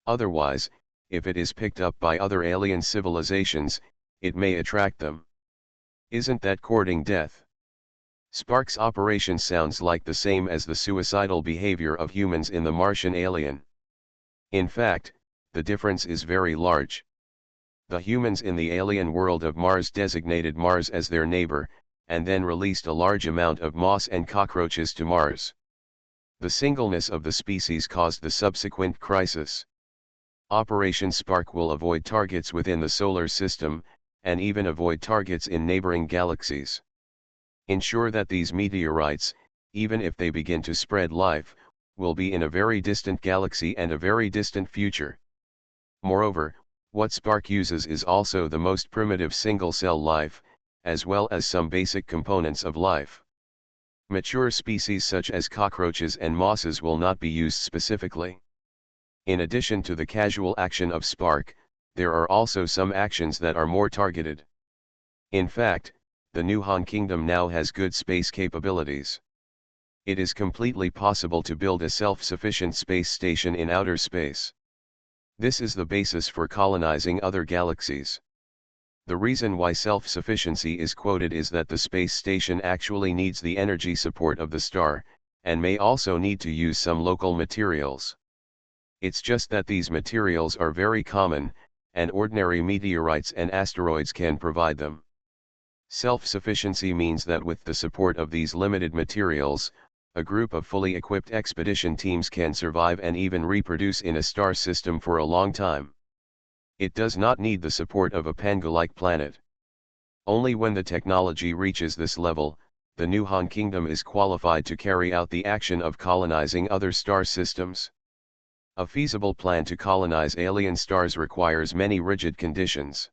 Otherwise, if it is picked up by other alien civilizations, it may attract them. Isn't that courting death? Sparks operation sounds like the same as the suicidal behavior of humans in the Martian Alien. In fact, the difference is very large. The humans in the alien world of Mars designated Mars as their neighbor, and then released a large amount of moss and cockroaches to Mars. The singleness of the species caused the subsequent crisis. Operation Spark will avoid targets within the solar system, and even avoid targets in neighboring galaxies. Ensure that these meteorites, even if they begin to spread life, will be in a very distant galaxy and a very distant future. Moreover, what Spark uses is also the most primitive single-cell life, as well as some basic components of life. Mature species such as cockroaches and mosses will not be used specifically. In addition to the casual action of Spark, there are also some actions that are more targeted. In fact, the new Han Kingdom now has good space capabilities. It is completely possible to build a self-sufficient space station in outer space. This is the basis for colonizing other galaxies. The reason why self-sufficiency is quoted is that the space station actually needs the energy support of the star, and may also need to use some local materials. It's just that these materials are very common, and ordinary meteorites and asteroids can provide them. Self-sufficiency means that with the support of these limited materials, a group of fully equipped expedition teams can survive and even reproduce in a star system for a long time. It does not need the support of a Pangu-like planet. Only when the technology reaches this level, the new Han Kingdom is qualified to carry out the action of colonizing other star systems. A feasible plan to colonize alien stars requires many rigid conditions.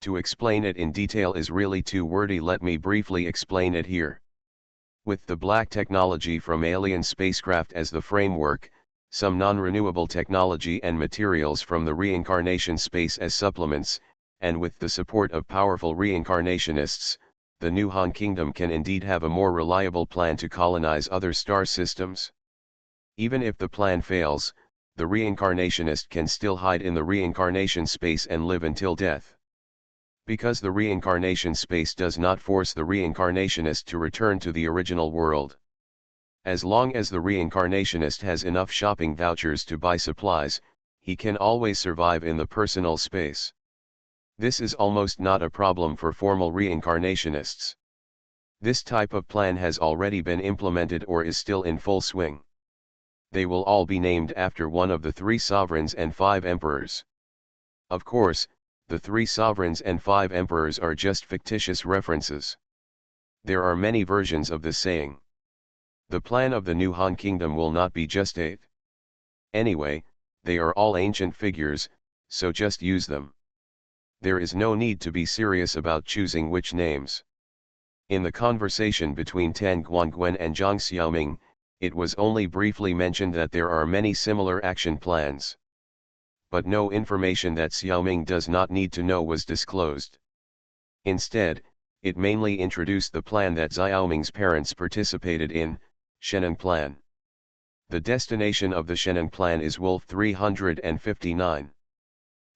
To explain it in detail is really too wordy. Let me briefly explain it here. With the black technology from alien spacecraft as the framework, some non-renewable technology and materials from the reincarnation space as supplements, and with the support of powerful reincarnationists, the new Han Kingdom can indeed have a more reliable plan to colonize other star systems. Even if the plan fails, the reincarnationist can still hide in the reincarnation space and live until death. Because the reincarnation space does not force the reincarnationist to return to the original world. As long as the reincarnationist has enough shopping vouchers to buy supplies, he can always survive in the personal space. This is almost not a problem for formal reincarnationists. This type of plan has already been implemented or is still in full swing. They will all be named after one of the 3 sovereigns and 5 emperors. Of course, the 3 sovereigns and 5 emperors are just fictitious references. There are many versions of this saying. The plan of the new Han Kingdom will not be just 8. Anyway, they are all ancient figures, so just use them. There is no need to be serious about choosing which names. In the conversation between Tan Guangwen and Zhang Xiaoming, it was only briefly mentioned that there are many similar action plans. But no information that Xiaoming does not need to know was disclosed. Instead, it mainly introduced the plan that Xiaoming's parents participated in, Sheneng Plan. The destination of the Sheneng Plan is Wolf 359.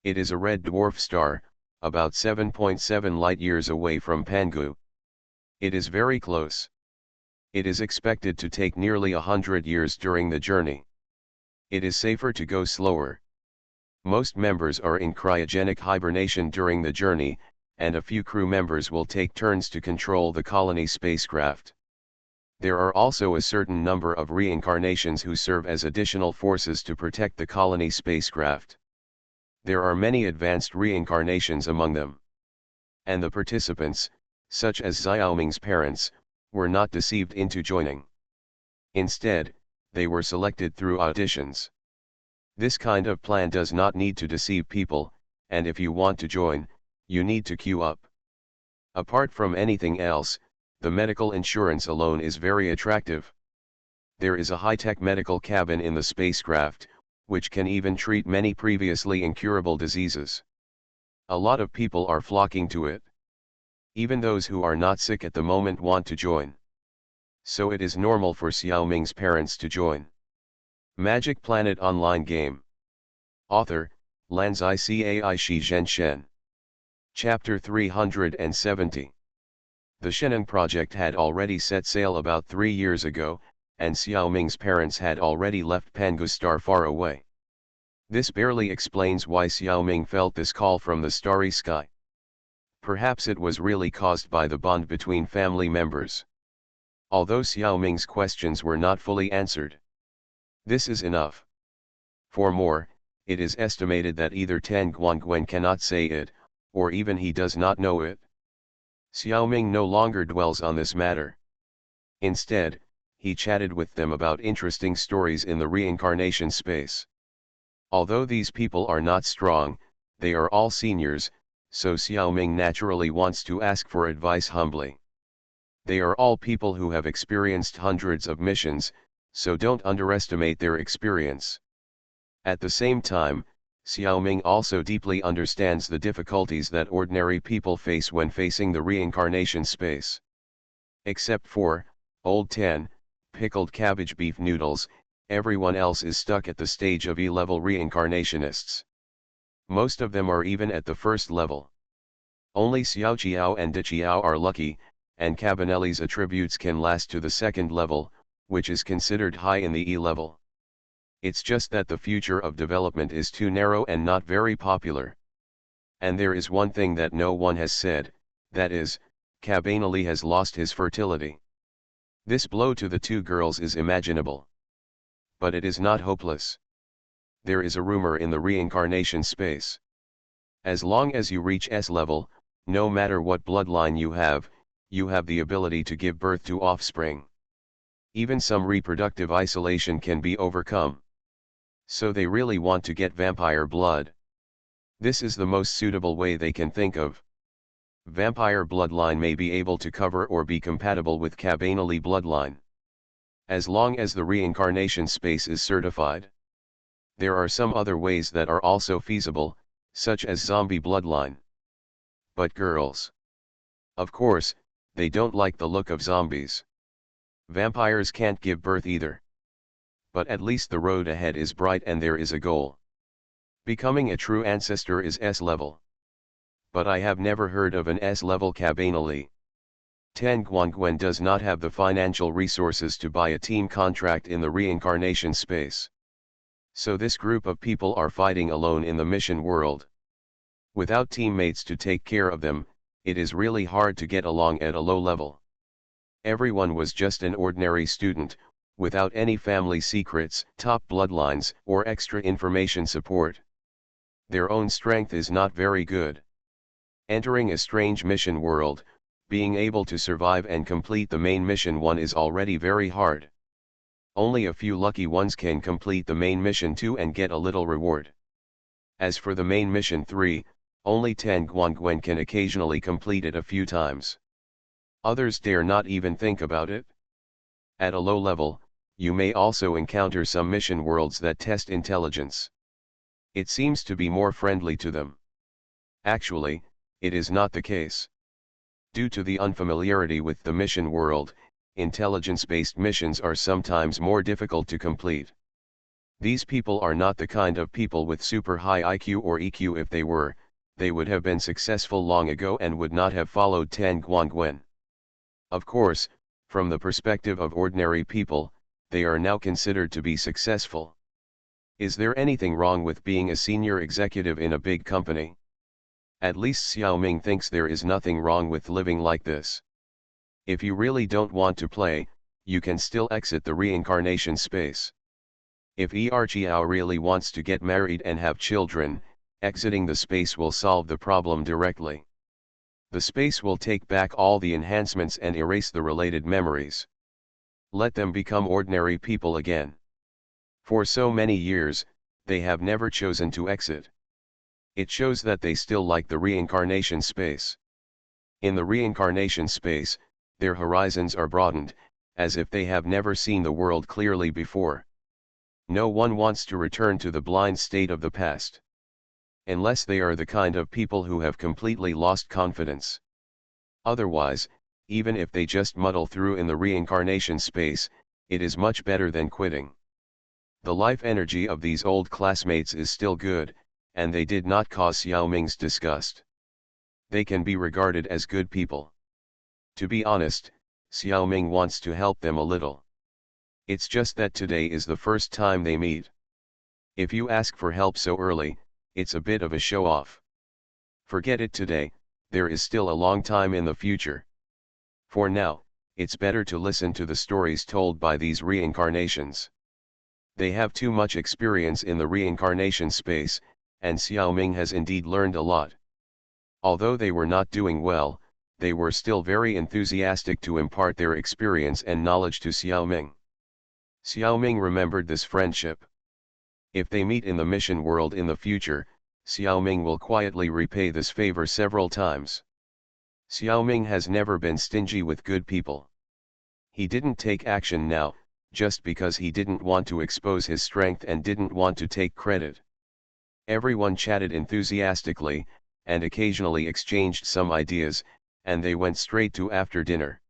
It is a red dwarf star, about 7.7 light-years away from Pangu. It is very close. It is expected to take nearly 100 years during the journey. It is safer to go slower. Most members are in cryogenic hibernation during the journey, and a few crew members will take turns to control the colony spacecraft. There are also a certain number of reincarnations who serve as additional forces to protect the colony spacecraft. There are many advanced reincarnations among them. And the participants, such as Xiaoming's parents, were not deceived into joining. Instead, they were selected through auditions. This kind of plan does not need to deceive people, and if you want to join, you need to queue up. Apart from anything else, the medical insurance alone is very attractive. There is a high-tech medical cabin in the spacecraft, which can even treat many previously incurable diseases. A lot of people are flocking to it. Even those who are not sick at the moment want to join. So it is normal for Xiaoming's parents to join. Magic Planet Online Game. Author, Lanzai Cai Shi Zhen Shen. Chapter 370. The Sheneng project had already set sail about 3 years ago, and Xiaoming's parents had already left Pangu Star far away. This barely explains why Xiaoming felt this call from the starry sky. Perhaps it was really caused by the bond between family members. although Xiao Ming's questions were not fully answered. This is enough. For more, it is estimated that either Tan Guangwen cannot say it, or even he does not know it. Xiao Ming no longer dwells on this matter. Instead, he chatted with them about interesting stories in the reincarnation space. Although these people are not strong, they are all seniors, so Xiao Ming naturally wants to ask for advice humbly. They are all people who have experienced hundreds of missions, so don't underestimate their experience. At the same time, Xiao Ming also deeply understands the difficulties that ordinary people face when facing the reincarnation space. Except for Old Tan, pickled cabbage beef noodles, everyone else is stuck at the stage of E-level reincarnationists. Most of them are even at the first level. Only Xiao Qiao and De Qiao are lucky, and Cabanelli's attributes can last to the second level, which is considered high in the E-level. It's just that the future of development is too narrow and not very popular. And there is one thing that no one has said, that is, Cabanelli has lost his fertility. This blow to the two girls is imaginable. But it is not hopeless. There is a rumor in the reincarnation space. As long as you reach S level, no matter what bloodline you have the ability to give birth to offspring. Even some reproductive isolation can be overcome. So they really want to get vampire blood. This is the most suitable way they can think of. Vampire bloodline may be able to cover or be compatible with Cabanelli bloodline. As long as the reincarnation space is certified. There are some other ways that are also feasible, such as zombie bloodline. But girls. Of course, they don't like the look of zombies. Vampires can't give birth either. But at least the road ahead is bright and there is a goal. Becoming a true ancestor is S-level. But I have never heard of an S-level Cabanelli. Tan Guangwen does not have the financial resources to buy a team contract in the reincarnation space. So this group of people are fighting alone in the mission world. Without teammates to take care of them, it is really hard to get along at a low level. Everyone was just an ordinary student, without any family secrets, top bloodlines, or extra information support. Their own strength is not very good. Entering a strange mission world, being able to survive and complete the main mission 1 is already very hard. Only a few lucky ones can complete the main mission 2 and get a little reward. As for the main mission 3, only Tan Guangwen can occasionally complete it a few times. Others dare not even think about it. At a low level, you may also encounter some mission worlds that test intelligence. It seems to be more friendly to them. Actually, it is not the case. Due to the unfamiliarity with the mission world, intelligence-based missions are sometimes more difficult to complete. These people are not the kind of people with super high IQ or EQ. If they were, they would have been successful long ago and would not have followed Tan Guangwen. Of course, from the perspective of ordinary people, they are now considered to be successful. Is there anything wrong with being a senior executive in a big company? At least Xiao Ming thinks there is nothing wrong with living like this. If you really don't want to play, you can still exit the reincarnation space. If Chiao really wants to get married and have children, exiting the space will solve the problem directly. The space will take back all the enhancements and erase the related memories. Let them become ordinary people again. For so many years, they have never chosen to exit. It shows that they still like the reincarnation space. In the reincarnation space, their horizons are broadened, as if they have never seen the world clearly before. No one wants to return to the blind state of the past. Unless they are the kind of people who have completely lost confidence. Otherwise, even if they just muddle through in the reincarnation space, it is much better than quitting. The life energy of these old classmates is still good, and they did not cause Xiao Ming's disgust. They can be regarded as good people. To be honest, Xiao Ming wants to help them a little. It's just that today is the first time they meet. If you ask for help so early, it's a bit of a show-off. Forget it today, there is still a long time in the future. For now, it's better to listen to the stories told by these reincarnations. They have too much experience in the reincarnation space, and Xiaoming has indeed learned a lot. Although they were not doing well, they were still very enthusiastic to impart their experience and knowledge to Xiaoming. Xiaoming remembered this friendship. If they meet in the mission world in the future, Xiaoming will quietly repay this favor several times. Xiaoming has never been stingy with good people. He didn't take action now, just because he didn't want to expose his strength and didn't want to take credit. Everyone chatted enthusiastically, and occasionally exchanged some ideas, and they went straight to after dinner.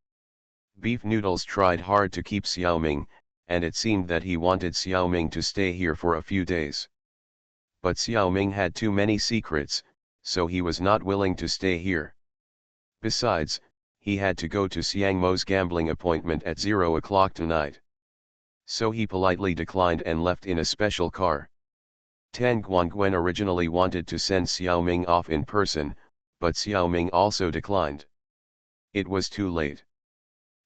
Beef Noodles tried hard to keep Xiaoming, and it seemed that he wanted Xiaoming to stay here for a few days. But Xiaoming had too many secrets, so he was not willing to stay here. Besides, he had to go to Xiangmo's gambling appointment at 0 o'clock tonight. So he politely declined and left in a special car. Tang Guangwen originally wanted to send Xiaoming off in person, but Xiaoming also declined. It was too late.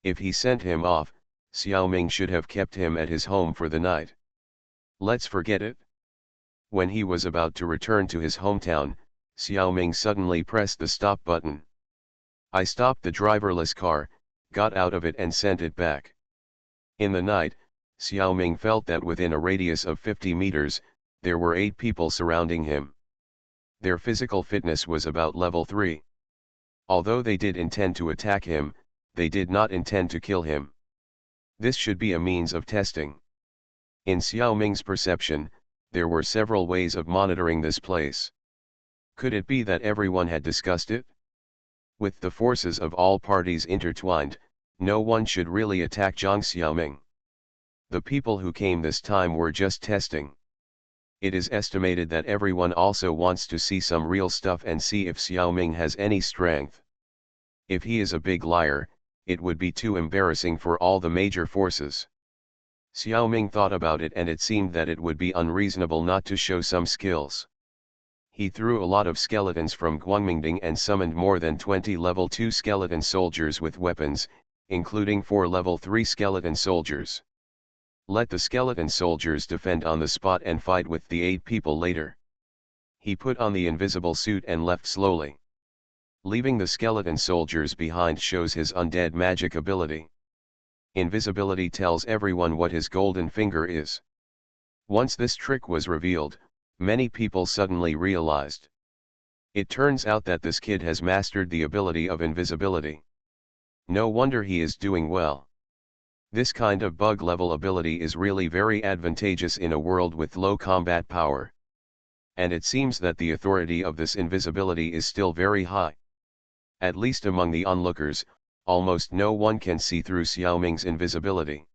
If he sent him off, Xiaoming should have kept him at his home for the night. Let's forget it. When he was about to return to his hometown, Xiaoming suddenly pressed the stop button. I stopped the driverless car, got out of it and sent it back. In the night, Xiaoming felt that within a radius of 50 meters, there were 8 people surrounding him. Their physical fitness was about level 3. Although they did intend to attack him, they did not intend to kill him. This should be a means of testing. In Xiaoming's perception, there were several ways of monitoring this place. Could it be that everyone had discussed it? With the forces of all parties intertwined, no one should really attack Zhang Xiaoming. The people who came this time were just testing. It is estimated that everyone also wants to see some real stuff and see if Xiaoming has any strength. If he is a big liar, it would be too embarrassing for all the major forces. Xiaoming thought about it and it seemed that it would be unreasonable not to show some skills. He threw a lot of skeletons from Guangmingding and summoned more than 20 level 2 skeleton soldiers with weapons, including 4 level 3 skeleton soldiers. Let the skeleton soldiers defend on the spot and fight with the 8 people later. He put on the invisible suit and left slowly. Leaving the skeleton soldiers behind shows his undead magic ability. Invisibility tells everyone what his golden finger is. Once this trick was revealed, many people suddenly realized. It turns out that this kid has mastered the ability of invisibility. No wonder he is doing well. This kind of bug level ability is really very advantageous in a world with low combat power. And it seems that the authority of this invisibility is still very high. At least among the onlookers, almost no one can see through Xiaoming's invisibility.